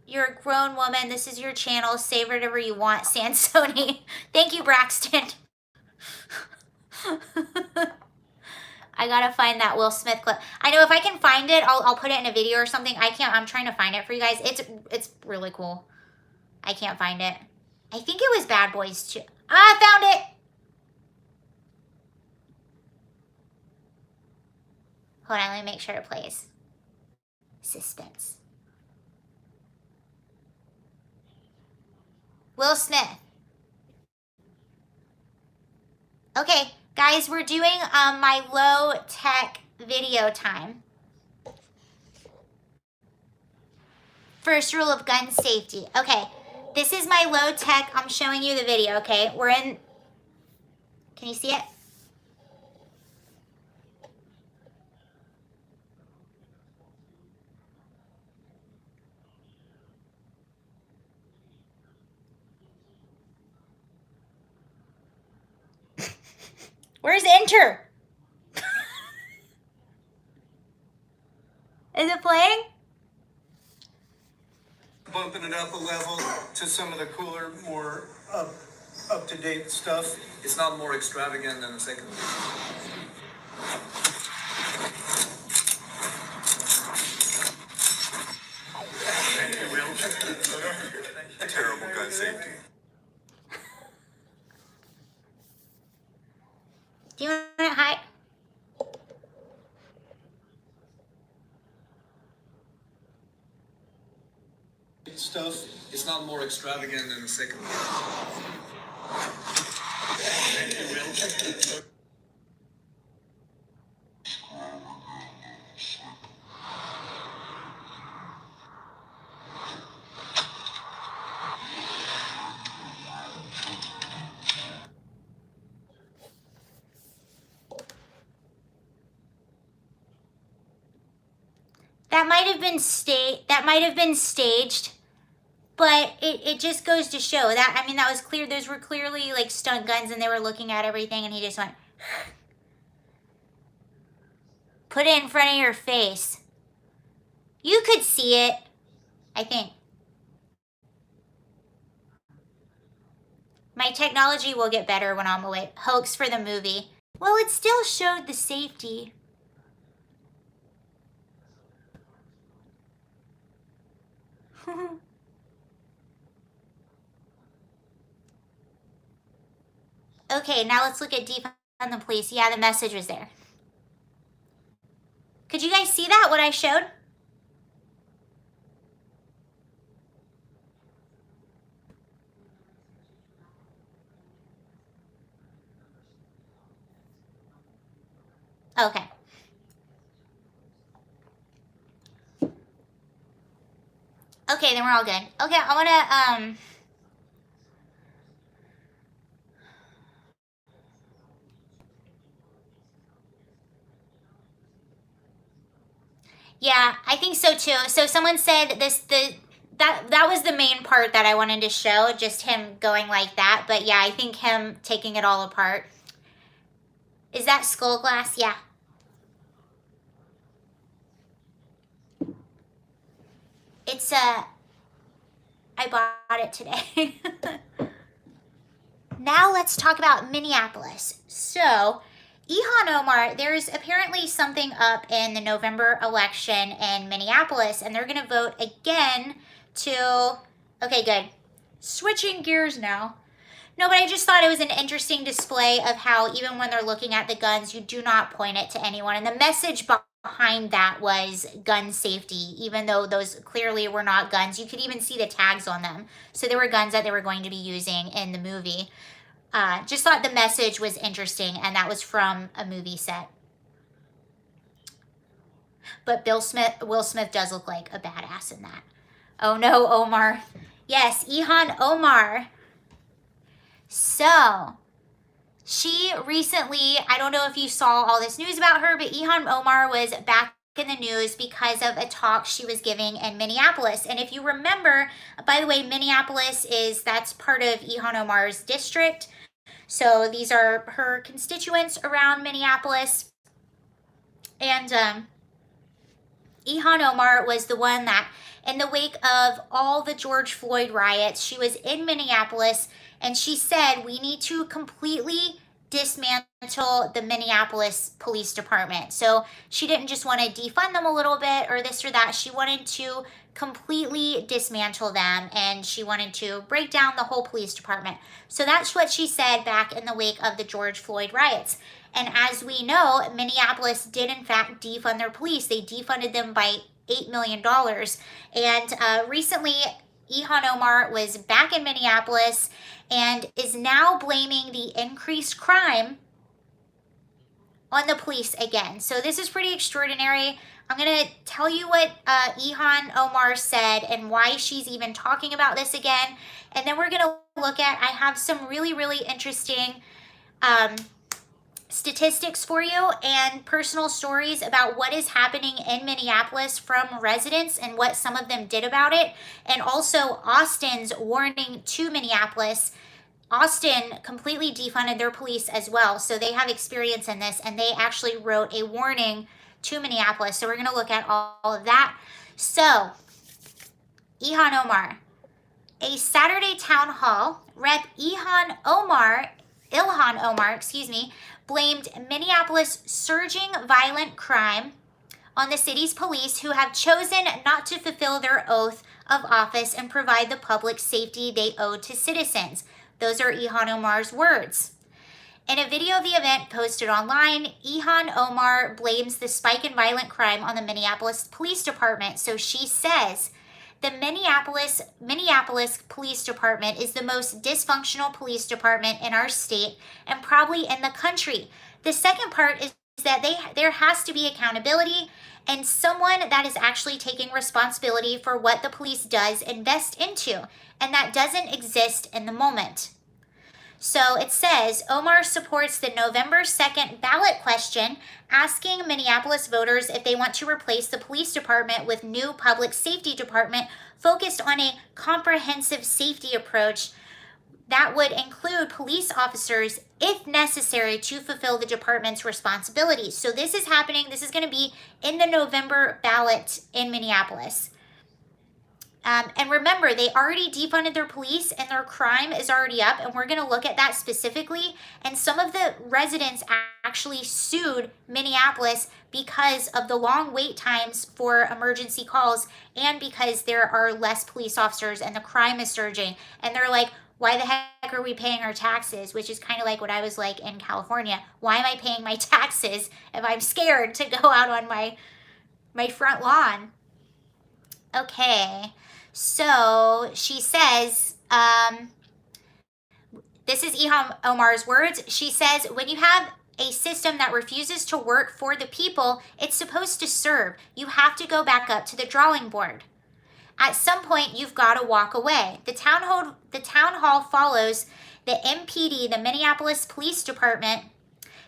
you're a grown woman. This is your channel. Say whatever you want, Sansoni. Thank you, Braxton. I gotta find that Will Smith clip. I know if I can find it, I'll put it in a video or something. I can't. I'm trying to find it for you guys. It's really cool. I can't find it. I think it was Bad Boys 2. I found it. Hold on. Let me make sure it plays. Suspense. Will Smith. Okay, guys, we're doing my low-tech video time. First rule of gun safety. Okay, this is my low-tech. I'm showing you the video, okay? We're in Can you see it? Where's enter? Is it playing? Bumping it up a level to some of the cooler, more up-to-date stuff. It's not more extravagant than the second one. Terrible gun safety. Do you want it high? Stuff. It's not more extravagant than the second one. That might have been staged, but it just goes to show that, I mean, that was clear. Those were clearly like stunt guns, and they were looking at everything, and he just went, put it in front of your face. You could see it, I think. My technology will get better when I'm away. Hoax for the movie. Well, it still showed the safety. Okay, now let's look at defund the police. Yeah, the message was there. Could you guys see that, what I showed? Okay. Okay, then we're all good. Okay, I want to, yeah, I think so too. So someone said that was the main part that I wanted to show, just him going like that. But yeah, I think him taking it all apart. Is that skull glass? Yeah. It's I bought it today. Now let's talk about Minneapolis. So, Ilhan Omar, there's apparently something up in the November election in Minneapolis, and they're going to vote again to, okay, good. Switching gears now. No, but I just thought it was an interesting display of how even when they're looking at the guns, you do not point it to anyone. And the message behind that was gun safety, even though those clearly were not guns. You could even see the tags on them. So there were guns that they were going to be using in the movie. Just thought the message was interesting, and that was from a movie set. But Will Smith does look like a badass in that. Oh no, Omar. Yes, Ilhan Omar. So, she recently, I don't know if you saw all this news about her, but Ilhan Omar was back in the news because of a talk she was giving in Minneapolis. And if you remember, by the way, Minneapolis that's part of Ilhan Omar's district. So these are her constituents around Minneapolis. And Ilhan Omar was the one that, in the wake of all the George Floyd riots, she was in Minneapolis, and she said, we need to completely dismantle the Minneapolis Police Department. So she didn't just want to defund them a little bit or this or that. She wanted to completely dismantle them, and she wanted to break down the whole police department. So that's what she said back in the wake of the George Floyd riots. And as we know, Minneapolis did in fact defund their police. They defunded them by $8 million. And recently, Ilhan Omar was back in Minneapolis and is now blaming the increased crime on the police again. So this is pretty extraordinary. I'm going to tell you what Ilhan Omar said and why she's even talking about this again. And then we're going to look at, I have some really, really interesting statistics for you and personal stories about what is happening in Minneapolis from residents and what some of them did about it. And also Austin's warning to Minneapolis. Austin completely defunded their police as well. So they have experience in this, and they actually wrote a warning to Minneapolis. So we're going to look at all of that. So Ilhan Omar, a Saturday town hall, Rep. Ilhan Omar, blamed Minneapolis' surging violent crime on the city's police, who have chosen not to fulfill their oath of office and provide the public safety they owe to citizens. Those are Ilhan Omar's words. In a video of the event posted online, Ilhan Omar blames the spike in violent crime on the Minneapolis Police Department. So she says, the Minneapolis Police Department is the most dysfunctional police department in our state and probably in the country. The second part is that there has to be accountability and someone that is actually taking responsibility for what the police does invest into, and that doesn't exist in the moment. So it says, Omar supports the November 2nd ballot question asking Minneapolis voters if they want to replace the police department with new public safety department focused on a comprehensive safety approach that would include police officers if necessary to fulfill the department's responsibilities. So this is happening. This is going to be in the November ballot in Minneapolis. And remember, they already defunded their police and their crime is already up. And we're going to look at that specifically. And some of the residents actually sued Minneapolis because of the long wait times for emergency calls and because there are less police officers and the crime is surging. And they're like, why the heck are we paying our taxes? Which is kind of like what I was like in California. Why am I paying my taxes if I'm scared to go out on my front lawn? Okay. So she says, this is Ilhan Omar's words. She says, when you have a system that refuses to work for the people it's supposed to serve, you have to go back up to the drawing board. At some point, you've got to walk away. The town hall follows the MPD, the Minneapolis Police Department,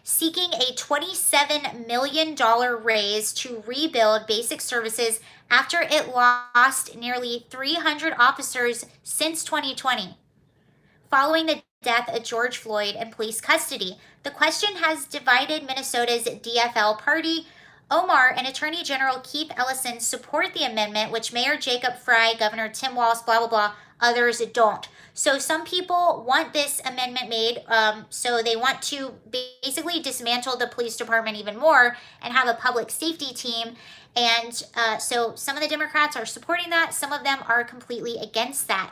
seeking a $27 million raise to rebuild basic services after it lost nearly 300 officers since 2020, following the death of George Floyd in police custody. The question has divided Minnesota's DFL party. Omar and Attorney General Keith Ellison support the amendment, which Mayor Jacob Frey, Governor Tim Walz, blah, blah, blah, others don't. So some people want this amendment made, so they want to basically dismantle the police department even more and have a public safety team. And so some of the Democrats are supporting that. Some of them are completely against that.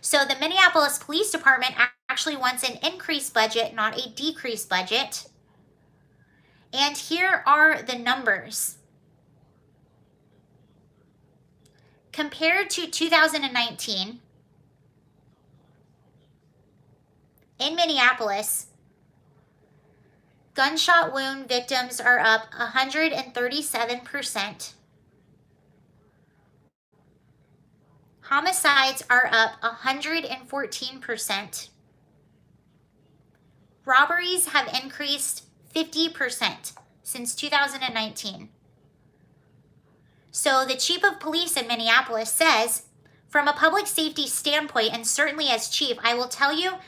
So the Minneapolis Police Department actually wants an increased budget, not a decreased budget. And here are the numbers. Compared to 2019, in Minneapolis, gunshot wound victims are up 137%. Homicides are up 114%. Robberies have increased 50% since 2019. So the chief of police in Minneapolis says, from a public safety standpoint, and certainly as chief, I will tell you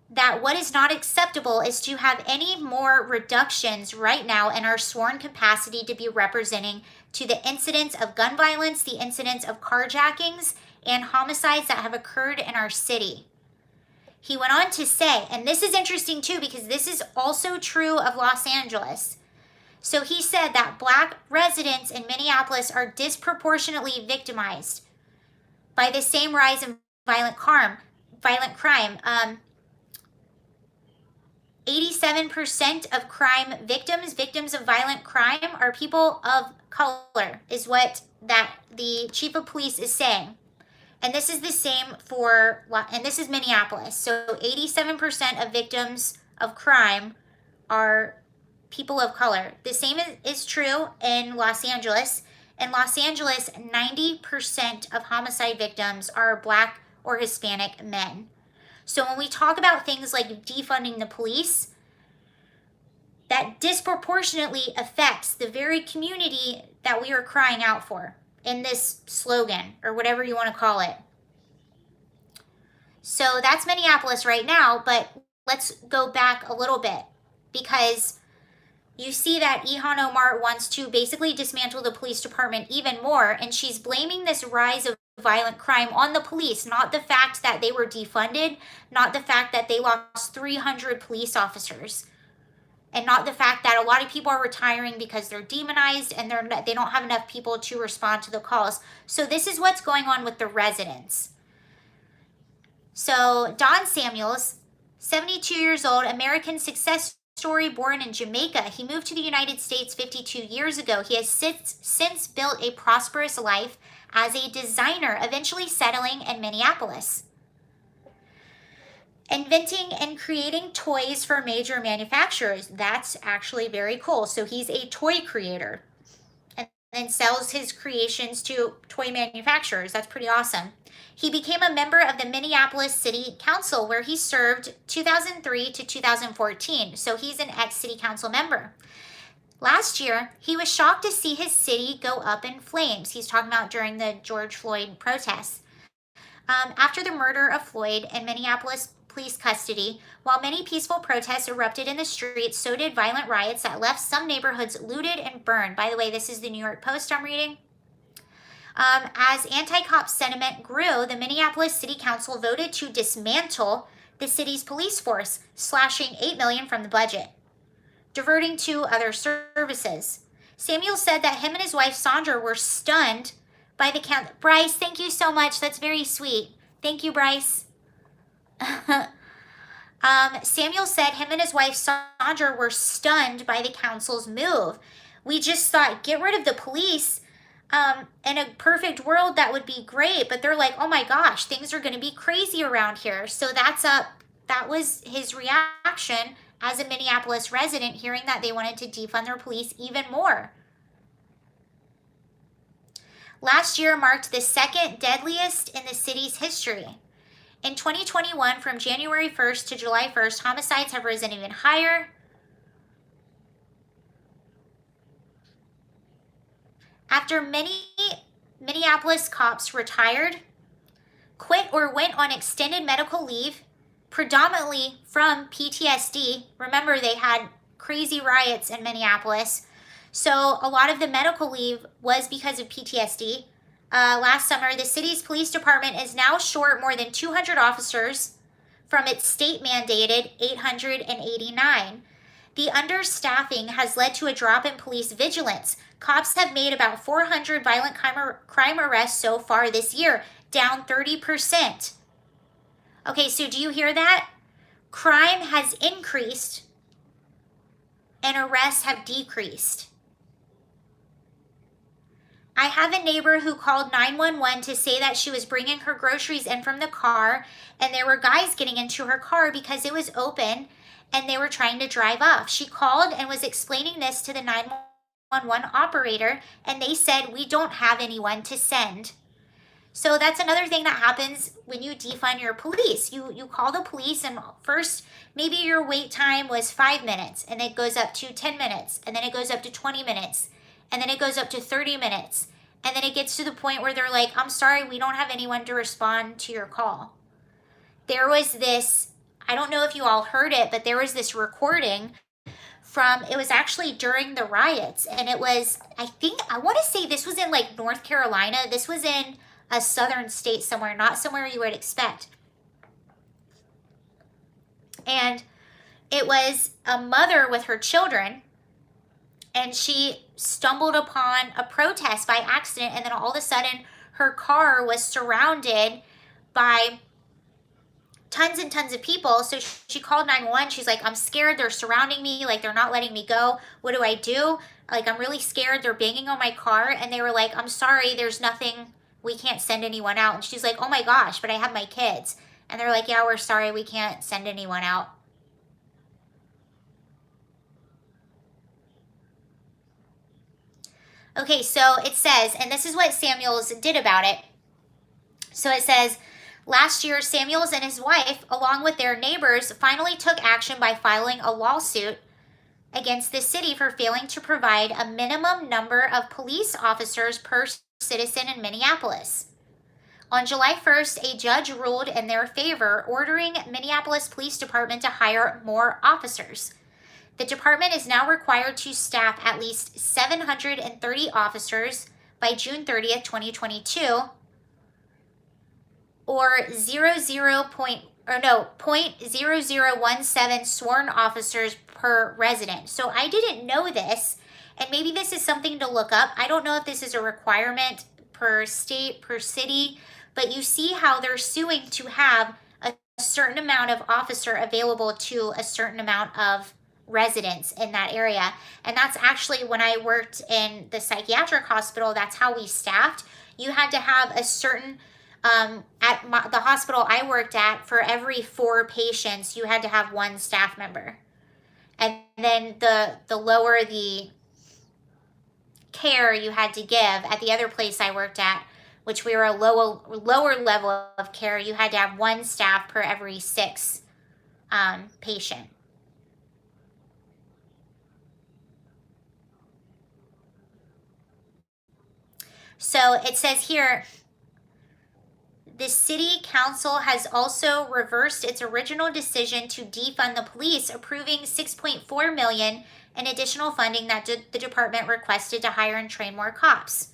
that what is not acceptable is to have any more reductions right now in our sworn capacity to be representing to the incidents of gun violence, the incidents of carjackings, and homicides that have occurred in our city. He went on to say, and this is interesting too, because this is also true of Los Angeles. So he said that Black residents in Minneapolis are disproportionately victimized by the same rise in violent crime. 87% of crime victims of violent crime are people of color, is what that the chief of police is saying. And this is the same and this is Minneapolis. So 87% of victims of crime are people of color. The same is true in Los Angeles. In Los Angeles, 90% of homicide victims are Black or Hispanic men. So when we talk about things like defunding the police, that disproportionately affects the very community that we are crying out for in this slogan, or whatever you want to call it. So that's Minneapolis right now, but let's go back a little bit, because you see that Ilhan Omar wants to basically dismantle the police department even more, and she's blaming this rise of violent crime on the police, not the fact that they were defunded, not the fact that they lost 300 police officers, and not the fact that a lot of people are retiring because they're demonized and they don't have enough people to respond to the calls. So this is what's going on with the residents. So Don Samuels, 72 years old, American success story, born in Jamaica. He moved to the United States 52 years ago. He has since built a prosperous life as a designer, eventually settling in Minneapolis, inventing and creating toys for major manufacturers. That's actually very cool. So he's a toy creator and then sells his creations to toy manufacturers. That's pretty awesome. He became a member of the Minneapolis City Council, where he served 2003 to 2014. So he's an ex-city council member. Last year, he was shocked to see his city go up in flames. He's talking about during the George Floyd protests. After the murder of Floyd in Minneapolis police custody, while many peaceful protests erupted in the streets, so did violent riots that left some neighborhoods looted and burned. By the way, this is the New York Post I'm reading. As anti-cop sentiment grew, the Minneapolis City Council voted to dismantle the city's police force, slashing $8 million from the budget, diverting to other services. Samuel said that him and his wife Sandra were stunned by the count. Bryce, thank you so much. That's very sweet. Thank you, Bryce. Samuel said him and his wife Sandra were stunned by the council's move. We just thought, get rid of the police. In a perfect world, that would be great. But they're like, oh my gosh, things are going to be crazy around here. So that was his reaction as a Minneapolis resident, hearing that they wanted to defund their police even more. Last year marked the second deadliest in the city's history. In 2021, from January 1st to July 1st, homicides have risen even higher. After many Minneapolis cops retired, quit, or went on extended medical leave, predominantly from PTSD. Remember, they had crazy riots in Minneapolis. So a lot of the medical leave was because of PTSD. Last summer, the city's police department is now short more than 200 officers from its state-mandated 889. The understaffing has led to a drop in police vigilance. Cops have made about 400 violent crime arrests so far this year, down 30%. Okay, so do you hear that? Crime has increased and arrests have decreased. I have a neighbor who called 911 to say that she was bringing her groceries in from the car, and there were guys getting into her car because it was open and they were trying to drive off. She called and was explaining this to the 911 operator, and they said, we don't have anyone to send. So that's another thing that happens when you defund your police. You call the police, and first maybe your wait time was 5 minutes, and it goes up to 10 minutes, and then it goes up to 20 minutes, and then it goes up to 30 minutes. And then it gets to the point where they're like, I'm sorry, we don't have anyone to respond to your call. There was this, I don't know if you all heard it, but there was this recording from, it was actually during the riots. And it was, I want to say this was in like North Carolina. This was in a southern state somewhere, not somewhere you would expect. And it was a mother with her children, and she stumbled upon a protest by accident, and then all of a sudden her car was surrounded by tons and tons of people. So she called 911. She's like, I'm scared. They're surrounding me. Like, they're not letting me go. What do I do? Like, I'm really scared. They're banging on my car. And they were like, I'm sorry, there's nothing. We can't send anyone out. And she's like, oh my gosh, but I have my kids. And they're like, yeah, we're sorry. We can't send anyone out. Okay, so it says, and this is what Samuels did about it. So it says, Last year, Samuels and his wife, along with their neighbors, finally took action by filing a lawsuit against the city for failing to provide a minimum number of police officers per citizen in Minneapolis. On July 1st, a judge ruled in their favor, ordering Minneapolis Police Department to hire more officers. The department is now required to staff at least 730 officers by June 30th, 2022, or 0.0017 sworn officers per resident. So I didn't know this, and maybe this is something to look up. I don't know if this is a requirement per state, per city, but you see how they're suing to have a certain amount of officer available to a certain amount of residents in that area. And that's actually when I worked in the psychiatric hospital, that's how we staffed. You had to have a certain the hospital I worked at, for every 4 patients, you had to have 1 staff member. And then the lower the care you had to give at the other place I worked at, which we were a lower level of care, you had to have 1 staff per every 6 patient. So it says here, the city council has also reversed its original decision to defund the police, approving $6.4 million in additional funding that the department requested to hire and train more cops.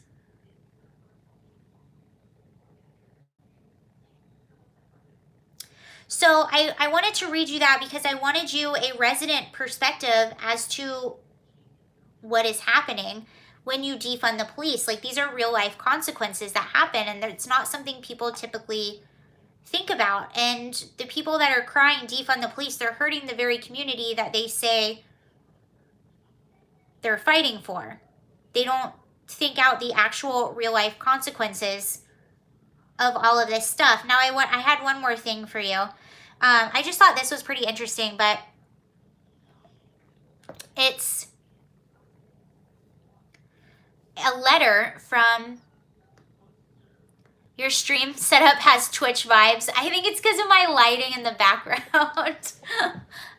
So I wanted to read you that because I wanted you a resident perspective as to what is happening when you defund the police. Like, these are real life consequences that happen, and it's not something people typically think about. And the people that are crying defund the police, they're hurting the very community that they say they're fighting for. They don't think out the actual real life consequences of all of this stuff. Now I had one more thing for you. I just thought this was pretty interesting, but it's a letter from your stream setup has Twitch vibes. I think it's because of my lighting in the background.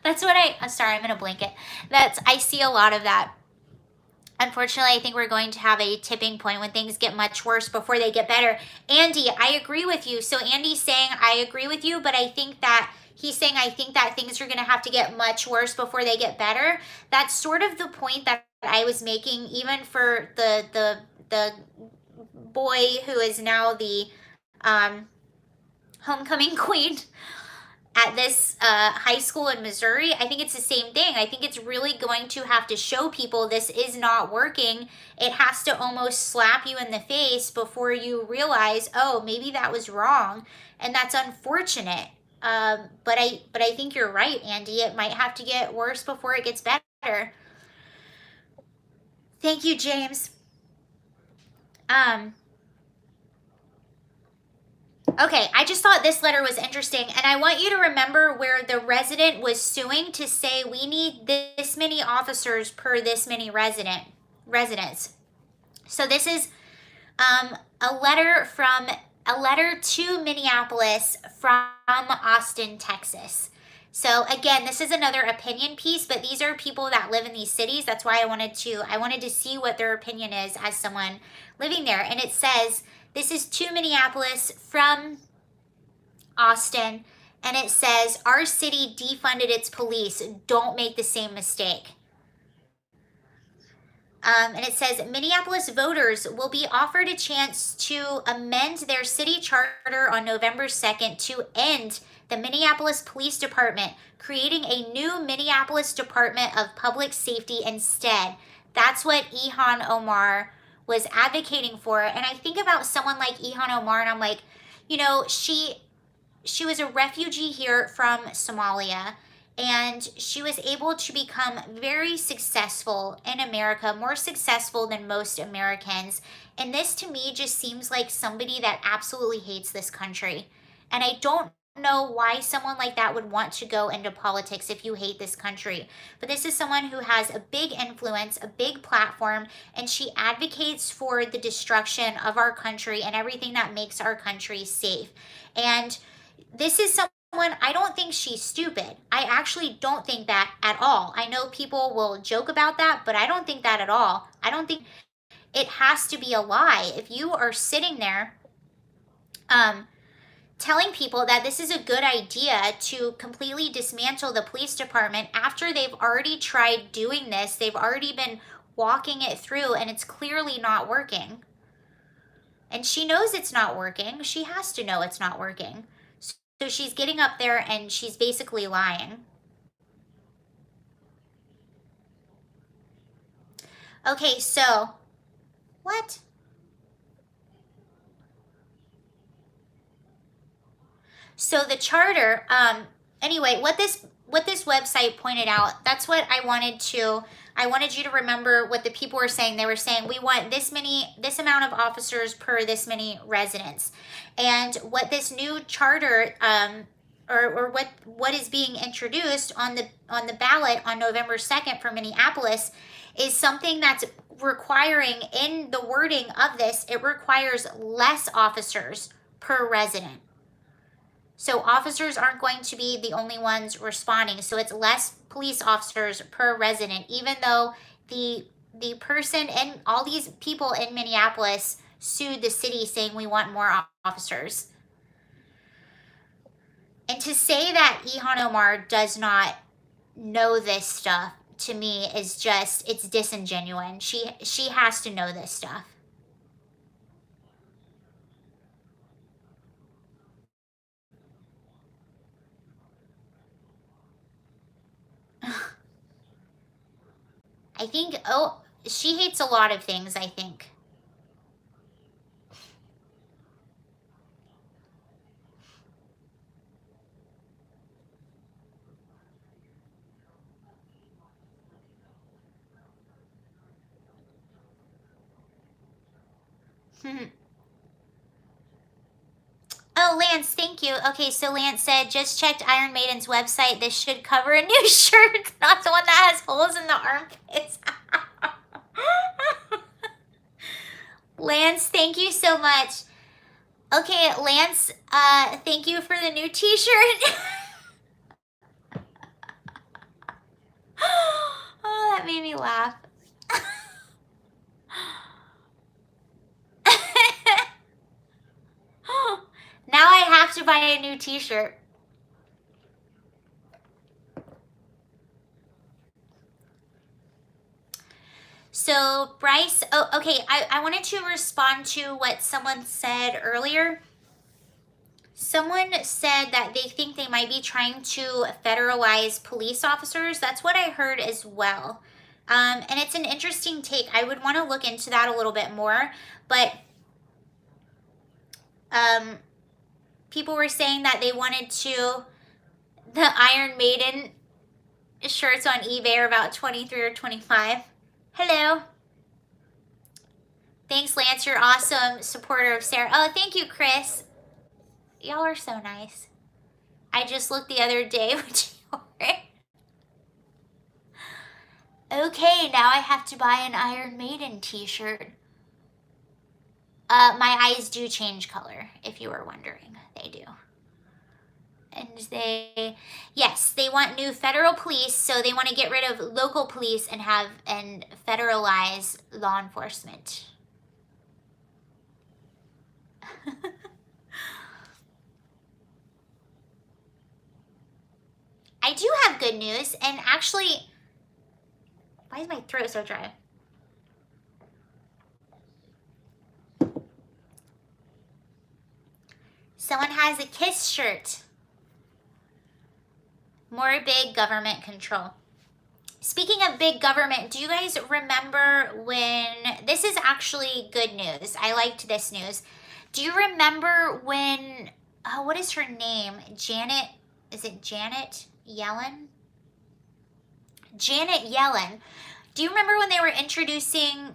That's what sorry, I'm in a blanket. I see a lot of that. Unfortunately, I think we're going to have a tipping point when things get much worse before they get better. Andy, I agree with you. So Andy's saying, I agree with you, but I think that he's saying, I think that things are going to have to get much worse before they get better. That's sort of the point that I was making, even for the boy who is now the homecoming queen at this high school in Missouri. I think it's the same thing. I think it's really going to have to show people this is not working. It has to almost slap you in the face before you realize, oh, maybe that was wrong. And that's unfortunate. But I think you're right, Andy. It might have to get worse before it gets better. Thank you, James. Okay, I just thought this letter was interesting, and I want you to remember where the resident was suing to say we need this many officers per this many residents. So this is a letter to Minneapolis from Austin, Texas. So again, this is another opinion piece, but these are people that live in these cities. That's why I wanted to see what their opinion is as someone living there. And it says, this is to Minneapolis from Austin, and it says, our city defunded its police. Don't make the same mistake. And it says, Minneapolis voters will be offered a chance to amend their city charter on November 2nd to end the Minneapolis Police Department, creating a new Minneapolis Department of Public Safety instead. That's what Ilhan Omar was advocating for. And I think about someone like Ilhan Omar, and I'm like, you know, she was a refugee here from Somalia, and she was able to become very successful in America, more successful than most Americans. And this to me just seems like somebody that absolutely hates this country. And I don't know why someone like that would want to go into politics if you hate this country. But this is someone who has a big influence, a big platform, and she advocates for the destruction of our country and everything that makes our country safe. And this is someone, I don't think she's stupid. I actually don't think that at all. I know people will joke about that, but I don't think that at all. I don't think it has to be a lie. If you are sitting there telling people that this is a good idea to completely dismantle the police department after they've already tried doing this, they've already been walking it through, and it's clearly not working. And she knows it's not working. She has to know it's not working. So she's getting up there and she's basically lying. Okay, so what? So the charter, anyway, what this website pointed out, that's what I wanted you to remember what the people were saying. They were saying we want this amount of officers per this many residents. And what this new charter or what is being introduced on the ballot on November 2nd for Minneapolis is something that's requiring, in the wording of this, it requires less officers per resident. So officers aren't going to be the only ones responding. So it's less police officers per resident, even though the person and all these people in Minneapolis sued the city saying we want more officers. And to say that Ilhan Omar does not know this stuff, to me, is just, it's disingenuous. She has to know this stuff. I think, she hates a lot of things, I think. Oh, Lance, thank you. Okay, so Lance said, just checked Iron Maiden's website. This should cover a new shirt, not the one that has holes in the armpits. Lance, thank you so much. Okay, Lance, thank you for the new t-shirt. Oh, that made me laugh. Now I have to buy a new t-shirt. So Bryce, okay, I wanted to respond to what someone said earlier. Someone said that they think they might be trying to federalize police officers. That's what I heard as well. And it's an interesting take. I would want to look into that a little bit more. But people were saying that they wanted to, the Iron Maiden shirts on eBay are about 23 or 25. Hello. Thanks, Lance. You're awesome supporter of Sarah. Oh, thank you, Chris. Y'all are so nice. I just looked the other day. Okay, now I have to buy an Iron Maiden t-shirt. My eyes do change color, if you were wondering. They do. And yes, they want new federal police, so they want to get rid of local police and federalize law enforcement. I do have good news, and actually, why is my throat so dry? Someone has a KISS shirt. More big government control. Speaking of big government, do you guys remember when, this is actually good news. I liked this news. Do you remember when, what is her name? Janet, is it Janet Yellen? Janet Yellen. Do you remember when they were introducing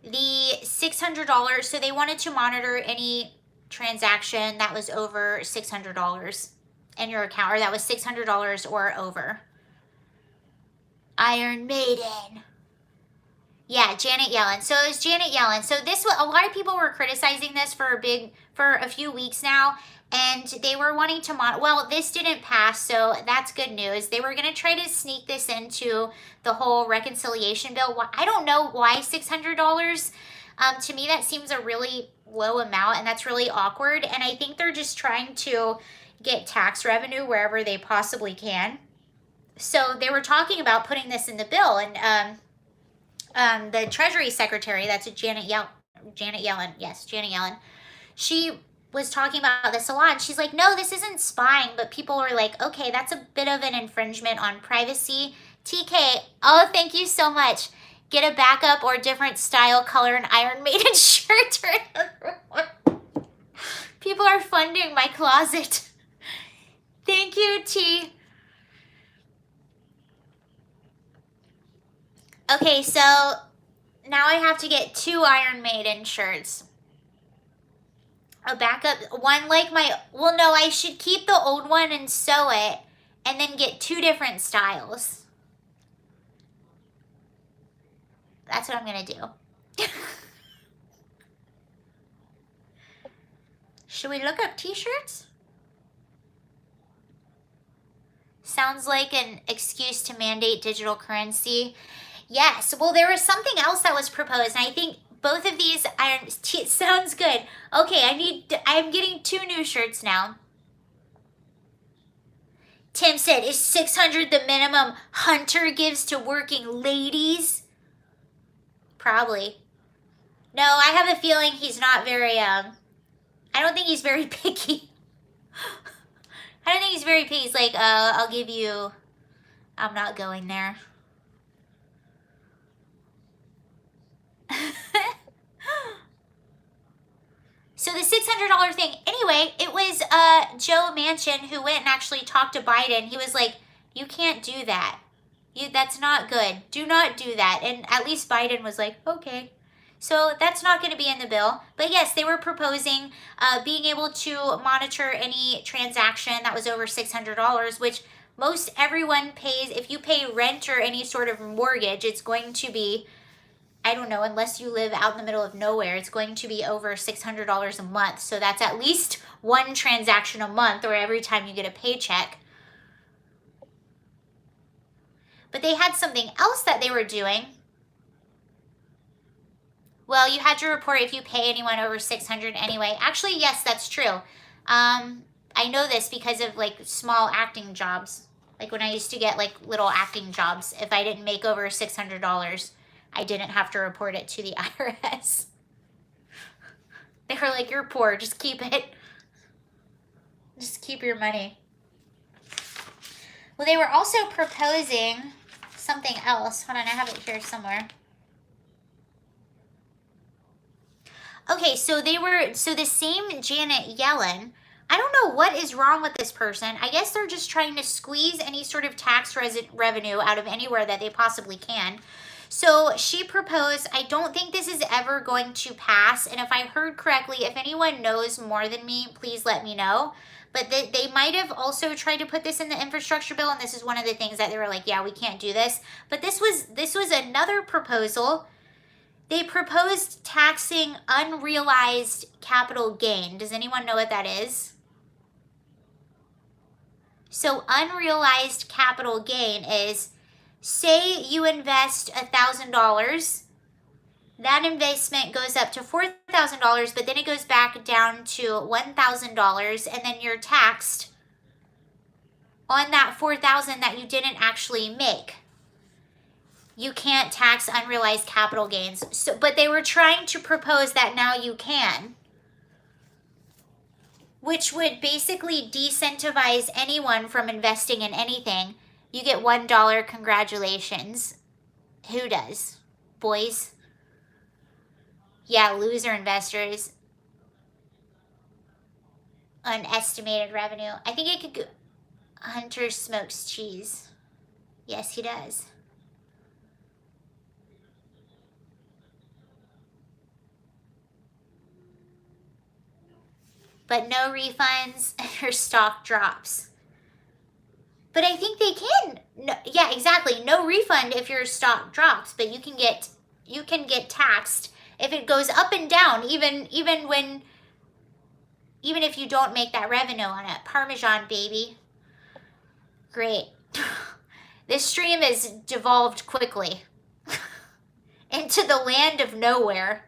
the $600? So they wanted to monitor any transaction that was over $600 in your account, or that was $600 or over. Iron Maiden. Yeah, Janet Yellen. So it was Janet Yellen. So this was, a lot of people were criticizing this for a few weeks now, and they were wanting to well, this didn't pass, so that's good news. They were going to try to sneak this into the whole reconciliation bill. I don't know why $600. To me, that seems a really low amount, and that's really awkward. And I think they're just trying to get tax revenue wherever they possibly can. So they were talking about putting this in the bill, and the Treasury Secretary, that's Janet Yellen, yes, Janet Yellen, she was talking about this a lot, and she's like, no, this isn't spying, but people were like, okay, that's a bit of an infringement on privacy. TK, oh, thank you so much. Get a backup or different style, color, and Iron Maiden shirt. People are funding my closet. Thank you, T. Okay, so now I have to get 2 Iron Maiden shirts. A backup, one like my, well, no, I should keep the old one and sew it, and then get 2 different styles. That's what I'm gonna do. Should we look up t-shirts? Sounds like an excuse to mandate digital currency. Yes, well, there was something else that was proposed, and I think both of these sounds good. Okay, I'm getting 2 new shirts now. Tim said, is $600 the minimum Hunter gives to working ladies? Probably. No, I have a feeling he's not very, I don't think he's very picky. I don't think he's very picky. He's like, I'll give you, I'm not going there. So the $600 thing, anyway, it was Joe Manchin who went and actually talked to Biden. He was like, you can't do that. That's not good. Do not do that. And at least Biden was like, okay. So that's not going to be in the bill. But yes, they were proposing being able to monitor any transaction that was over $600, which most everyone pays. If you pay rent or any sort of mortgage, it's going to be, I don't know, unless you live out in the middle of nowhere, it's going to be over $600 a month. So that's at least 1 transaction a month, or every time you get a paycheck. But they had something else that they were doing. Well, you had to report if you pay anyone over $600 anyway. Actually, yes, that's true. I know this because of like small acting jobs. Like when I used to get like little acting jobs, if I didn't make over $600, I didn't have to report it to the IRS. They were like, you're poor, just keep it. Just keep your money. Well, they were also proposing something else. Hold on, I have it here somewhere. Okay, so the same Janet Yellen, I don't know what is wrong with this person. I guess they're just trying to squeeze any sort of tax revenue out of anywhere that they possibly can. So she proposed, I don't think this is ever going to pass, and if I heard correctly, if anyone knows more than me, please let me know. But they might have also tried to put this in the infrastructure bill, and this is one of the things that they were like, yeah, we can't do this. But this was another proposal. They proposed taxing unrealized capital gain. Does anyone know what that is? So unrealized capital gain is, say you invest $1,000, that investment goes up to $4,000, but then it goes back down to $1,000, and then you're taxed on that $4,000 that you didn't actually make. You can't tax unrealized capital gains. So, but they were trying to propose that now you can, which would basically disincentivize anyone from investing in anything. You get $1, congratulations. Who does? Boys? Yeah, loser investors. Unestimated revenue. I think it could go. Hunter smokes cheese. Yes, he does. but no refunds if your stock drops. But I think they can. No, yeah, exactly. No refund if your stock drops, but you can get taxed if it goes up and down, even if you don't make that revenue on it. Parmesan, baby. Great. This stream is devolved quickly into the land of nowhere.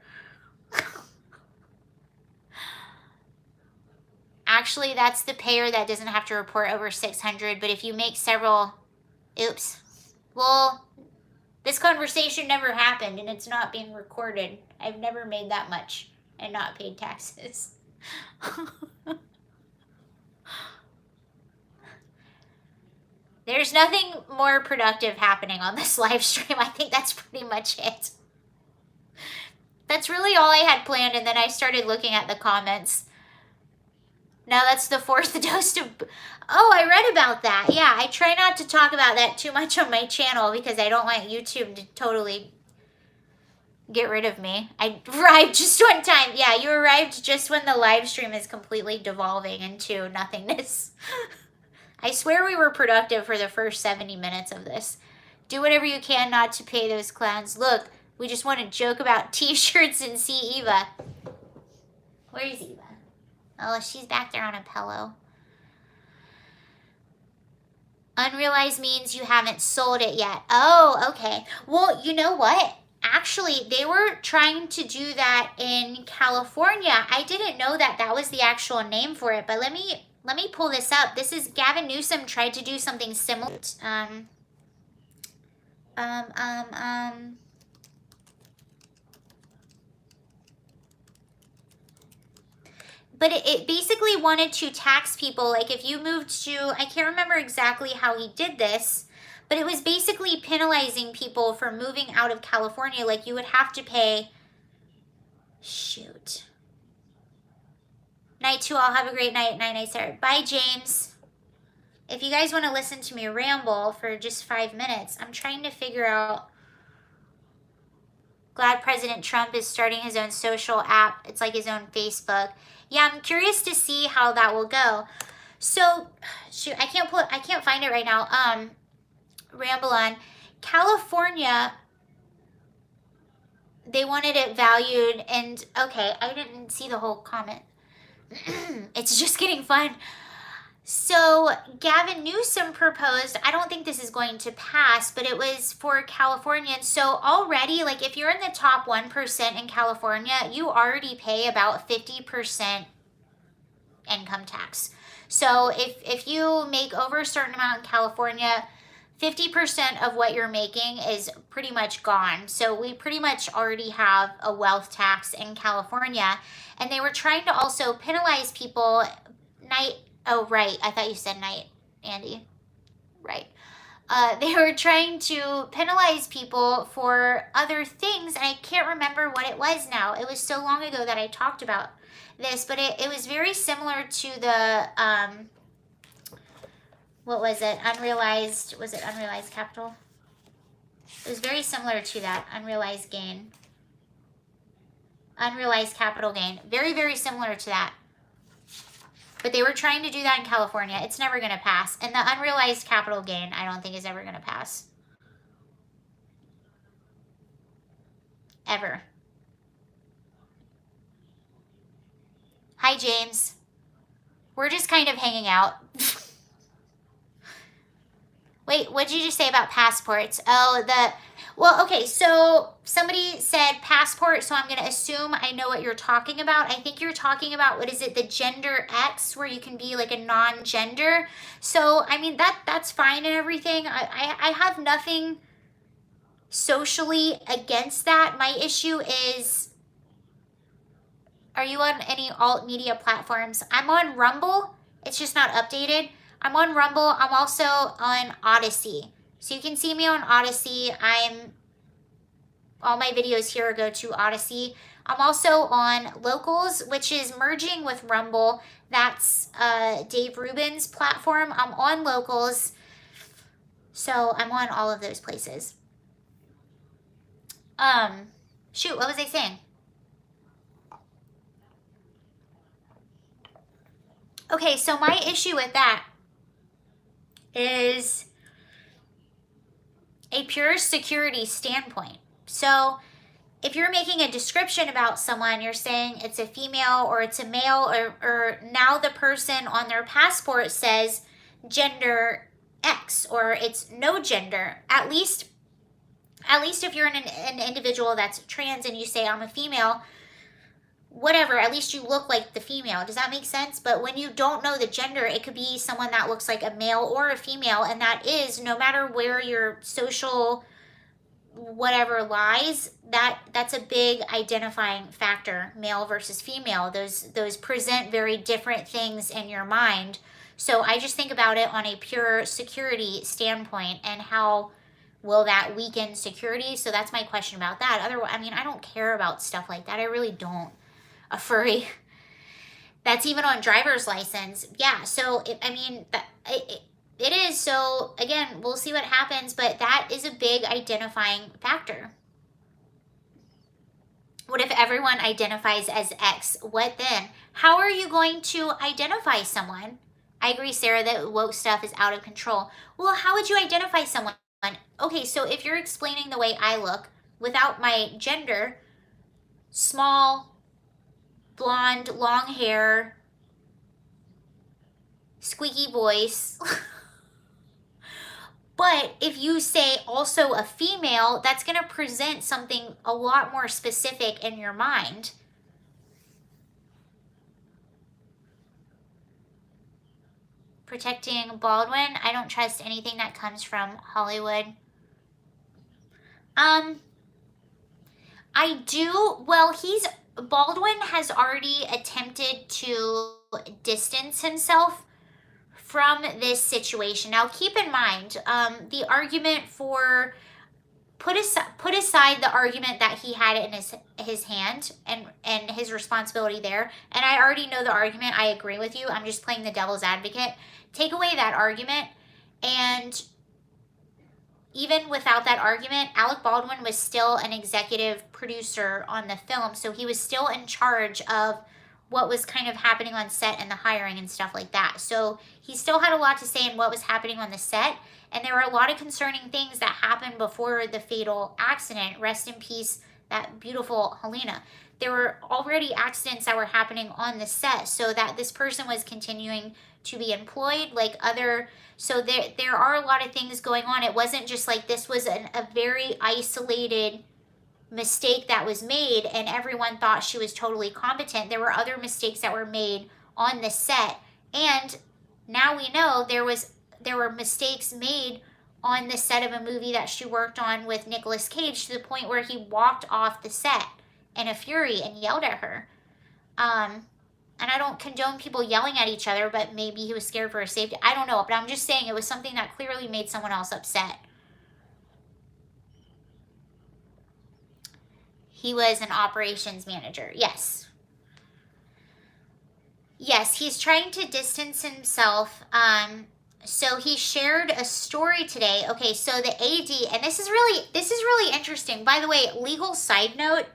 Actually, that's the payer that doesn't have to report over 600, but if you make several, oops. Well, this conversation never happened and it's not being recorded. I've never made that much and not paid taxes. There's nothing more productive happening on this live stream. I think that's pretty much it. That's really all I had planned, and then I started looking at the comments. Now that's the 4th dose of... Oh, I read about that. Yeah, I try not to talk about that too much on my channel because I don't want YouTube to totally get rid of me. I arrived just one time. Yeah, you arrived just when the live stream is completely devolving into nothingness. I swear we were productive for the first 70 minutes of this. Do whatever you can not to pay those clowns. Look, we just want to joke about t-shirts and see Eva. Where's Eva? Oh, she's back there on a pillow. Unrealized means you haven't sold it yet. Oh, okay. Well, you know what? Actually, they were trying to do that in California. I didn't know that that was the actual name for it, but let me pull this up. This is Gavin Newsom tried to do something similar. But it basically wanted to tax people. Like if you moved to, I can't remember exactly how he did this, but it was basically penalizing people for moving out of California. Like you would have to pay, shoot. Night 2, I'll have a great night. Night, Sarah. Bye, James. If you guys want to listen to me ramble for just 5 minutes, I'm trying to figure out. Glad President Trump is starting his own social app. It's like his own Facebook. Yeah, I'm curious to see how that will go. So, shoot, I can't find it right now. Ramble on. California, they wanted it valued, and okay, I didn't see the whole comment. It's just getting fun. So Gavin Newsom proposed, I don't think this is going to pass, but it was for Californians. So already, like if you're in the top 1% in California, you already pay about 50% income tax. So if you make over a certain amount in California, 50% of what you're making is pretty much gone. So we pretty much already have a wealth tax in California. And they were trying to also penalize people. Oh, right. I thought you said night, Andy. Right. They were trying to penalize people for other things. And I can't remember what it was now. It was so long ago that I talked about this. But it was very similar to the, what was it? Was it unrealized capital? It was very similar to that. Unrealized gain. Unrealized capital gain. Very, very similar to that. But they were trying to do that in California. It's never going to pass. And the unrealized capital gain, I don't think is ever going to pass. Ever. Hi, James. We're just kind of hanging out. Wait, what did you just say about passports? Oh, well, okay, so somebody said passport, so I'm going to assume I know what you're talking about. I think you're talking about, what is it, the gender X, where you can be like a non-gender. So, I mean, that's fine and everything. I have nothing socially against that. My issue is, are you on any alt media platforms? I'm on Rumble. It's just not updated. I'm on Rumble. I'm also on Odyssey. So you can see me on Odyssey. All my videos here go to Odyssey. I'm also on Locals, which is merging with Rumble. That's Dave Rubin's platform. I'm on Locals. So I'm on all of those places. Shoot, what was I saying? Okay, so my issue with that is a pure security standpoint. So if you're making a description about someone, you're saying it's a female or it's a male, or now the person on their passport says gender X or it's no gender. At least if you're an individual that's trans and you say I'm a female, whatever, at least you look like the female. Does that make sense? But when you don't know the gender, it could be someone that looks like a male or a female, and that is, no matter where your social whatever lies, that's a big identifying factor. Male versus female, those present very different things in your mind. So I just think about it on a pure security standpoint, and how will that weaken security? So that's my question about that. Otherwise, I mean, I don't care about stuff like that. I really don't. A furry, that's even on driver's license. Yeah, so it is. So again, we'll see what happens, but that is a big identifying factor. What if everyone identifies as X? What then? How are you going to identify someone? I agree, Sarah, that woke stuff is out of control. Well, how would you identify someone? Okay, so if you're explaining the way I look without my gender, small, blonde, long hair, squeaky voice. But if you say also a female, that's going to present something a lot more specific in your mind. Protecting Baldwin. I don't trust anything that comes from Hollywood. I do. Well, Baldwin has already attempted to distance himself from this situation. Now, keep in mind, the argument for put aside the argument that he had it in his hand and his responsibility there. And I already know the argument. I agree with you. I'm just playing the devil's advocate. Take away that argument, and even without that argument, Alec Baldwin was still an executive producer on the film, so he was still in charge of what was kind of happening on set and the hiring and stuff like that. So he still had a lot to say in what was happening on the set, and there were a lot of concerning things that happened before the fatal accident. Rest in peace, that beautiful Helena. There were already accidents that were happening on the set, so that this person was continuing to be employed so there are a lot of things going on. It wasn't just like this was a very isolated mistake that was made and everyone thought she was totally competent. There were other mistakes that were made on the set, and now we know there were mistakes made on the set of a movie that she worked on with Nicolas Cage, to the point where he walked off the set in a fury and yelled at her. And I don't condone people yelling at each other, but maybe he was scared for her safety. I don't know, but I'm just saying it was something that clearly made someone else upset. He was an operations manager. Yes. Yes, he's trying to distance himself. So he shared a story today. Okay, so the AD, and this is really interesting. By the way, legal side note,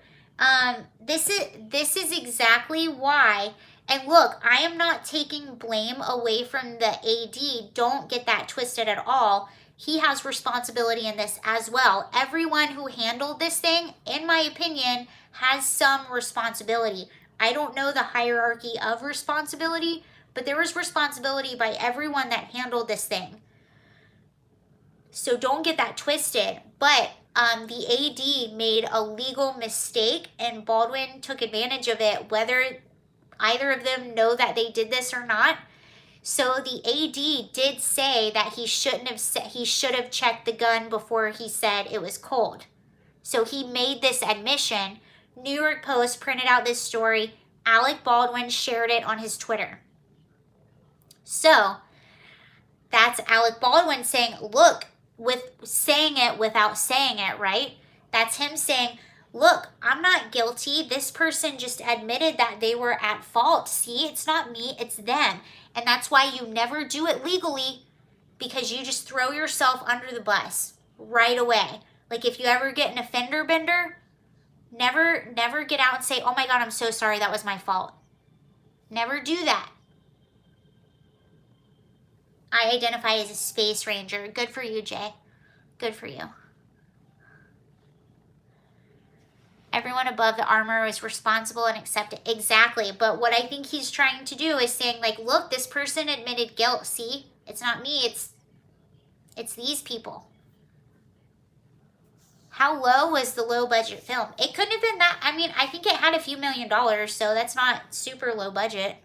this is exactly why. And look, I am not taking blame away from the AD. Don't get that twisted at all. He has responsibility in this as well. Everyone who handled this thing, in my opinion, has some responsibility. I don't know the hierarchy of responsibility, but there was responsibility by everyone that handled this thing. So don't get that twisted. But the AD made a legal mistake, and Baldwin took advantage of it, whether either of them know that they did this or not. So the AD did say that he should have checked the gun before he said it was cold. So he made this admission. New York Post printed out this story. Alec Baldwin shared it on his Twitter. So that's Alec Baldwin saying, look, with saying it without saying it, right? That's him saying, look, I'm not guilty. This person just admitted that they were at fault. See, it's not me, it's them. And that's why you never do it legally, because you just throw yourself under the bus right away. Like if you ever get an offender bender, never get out and say, oh my God, I'm so sorry, that was my fault. Never do that. I identify as a space ranger. Good for you, Jay. Good for you. Everyone above the armor is responsible and accepted. Exactly. But what I think he's trying to do is saying, like, look, this person admitted guilt. See? It's not me. It's these people. How low was the low budget film? It couldn't have been that. I mean, I think it had a few $1 million, so that's not super low budget.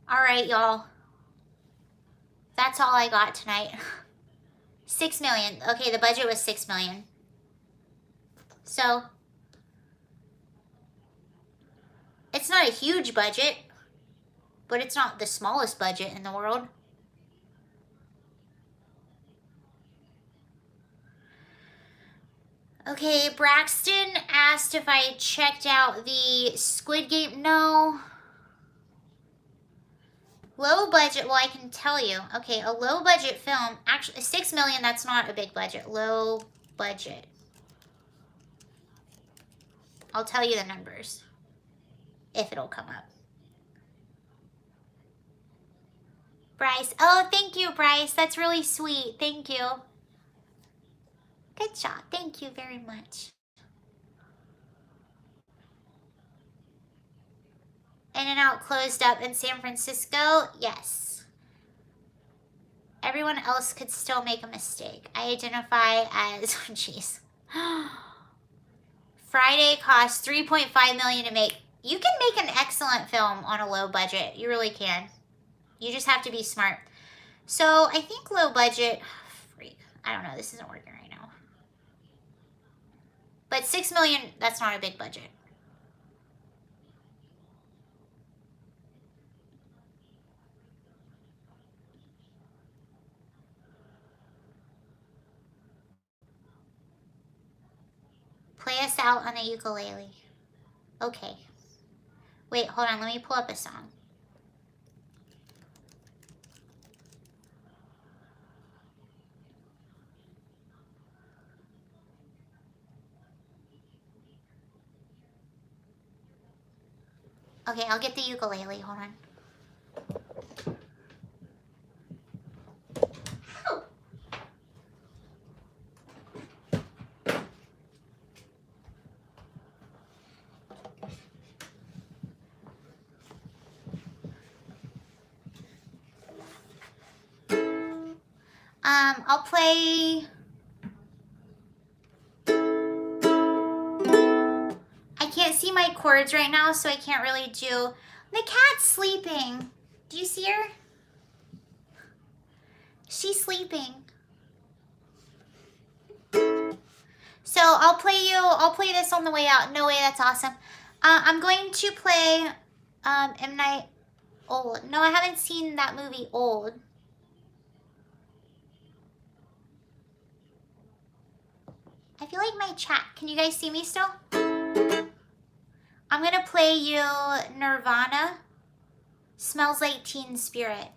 All right, y'all. That's all I got tonight. 6 million. Okay, the budget was 6 million. So, it's not a huge budget, but it's not the smallest budget in the world. Okay, Braxton asked if I checked out the Squid Game. No. Low budget, well, I can tell you. Okay, a low budget film, actually, 6 million, that's not a big budget. Low budget. I'll tell you the numbers, if it'll come up. Bryce, oh, thank you, Bryce. That's really sweet. Thank you. Good job. Thank you very much. In-N-Out closed up in San Francisco? Yes. Everyone else could still make a mistake. I identify as, oh, jeez. Friday cost $3.5 million to make. You can make an excellent film on a low budget. You really can. You just have to be smart. So I think low budget, freak. I don't know. This isn't working right now. But 6 million, that's not a big budget. Play us out on the ukulele. Okay. Wait, hold on. Let me pull up a song. Okay, I'll get the ukulele. Hold on. I'll play. I can't see my chords right now, so I can't really do. The cat's sleeping. Do you see her? She's sleeping. So I'll play this on the way out. No way, that's awesome. I'm going to play M. Night Old. No, I haven't seen that movie Old. I feel like my chat. Can you guys see me still? I'm gonna play you Nirvana. Smells Like Teen Spirit.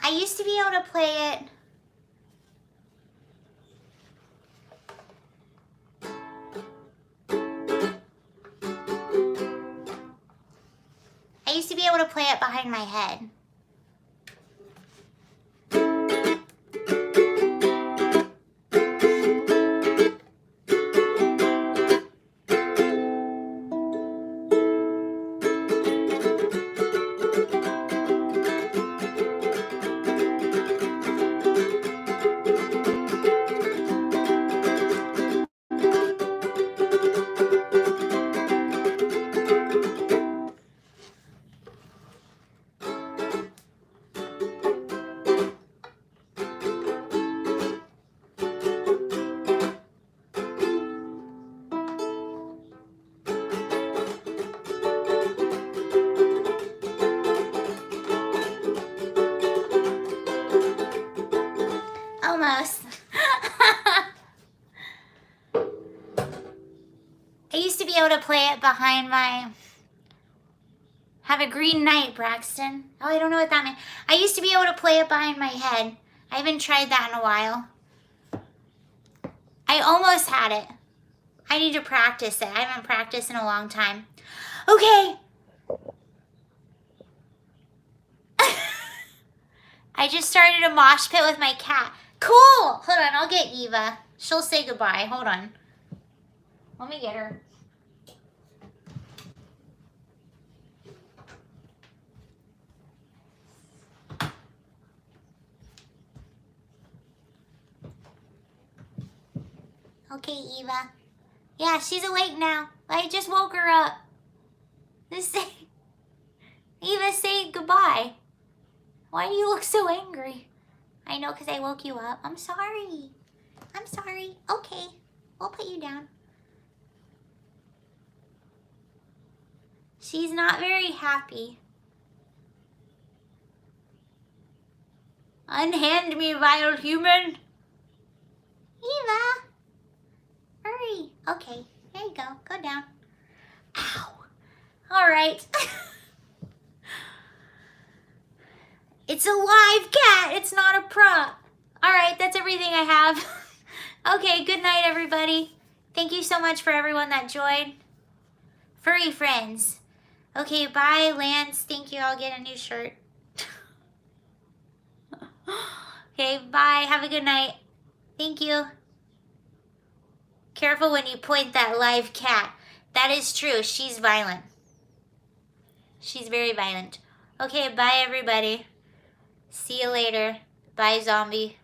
I used to be able to play it. I used to be able to play it behind my head. I used to be able to play it behind my... Have a green knight, Braxton. Oh, I don't know what that means. I used to be able to play it behind my head. I haven't tried that in a while. I almost had it. I need to practice it. I haven't practiced in a long time. Okay. I just started a mosh pit with my cat. Cool. Hold on, I'll get Eva. She'll say goodbye. Hold on. Let me get her. Okay, Eva. Yeah, she's awake now. I just woke her up. Eva, say goodbye. Why do you look so angry? I know, because I woke you up. I'm sorry. I'm sorry. Okay, we'll put you down. She's not very happy. Unhand me, vile human. Eva. Hurry. Okay, there you go. Go down. Ow. All right. It's a live cat. It's not a prop. All right, that's everything I have. Okay, good night, everybody. Thank you so much for everyone that joined. Furry friends. Okay, bye, Lance. Thank you. I'll get a new shirt. Okay, bye. Have a good night. Thank you. Careful when you point that live cat. That is true. She's violent. She's very violent. Okay, bye, everybody. See you later. Bye, zombie.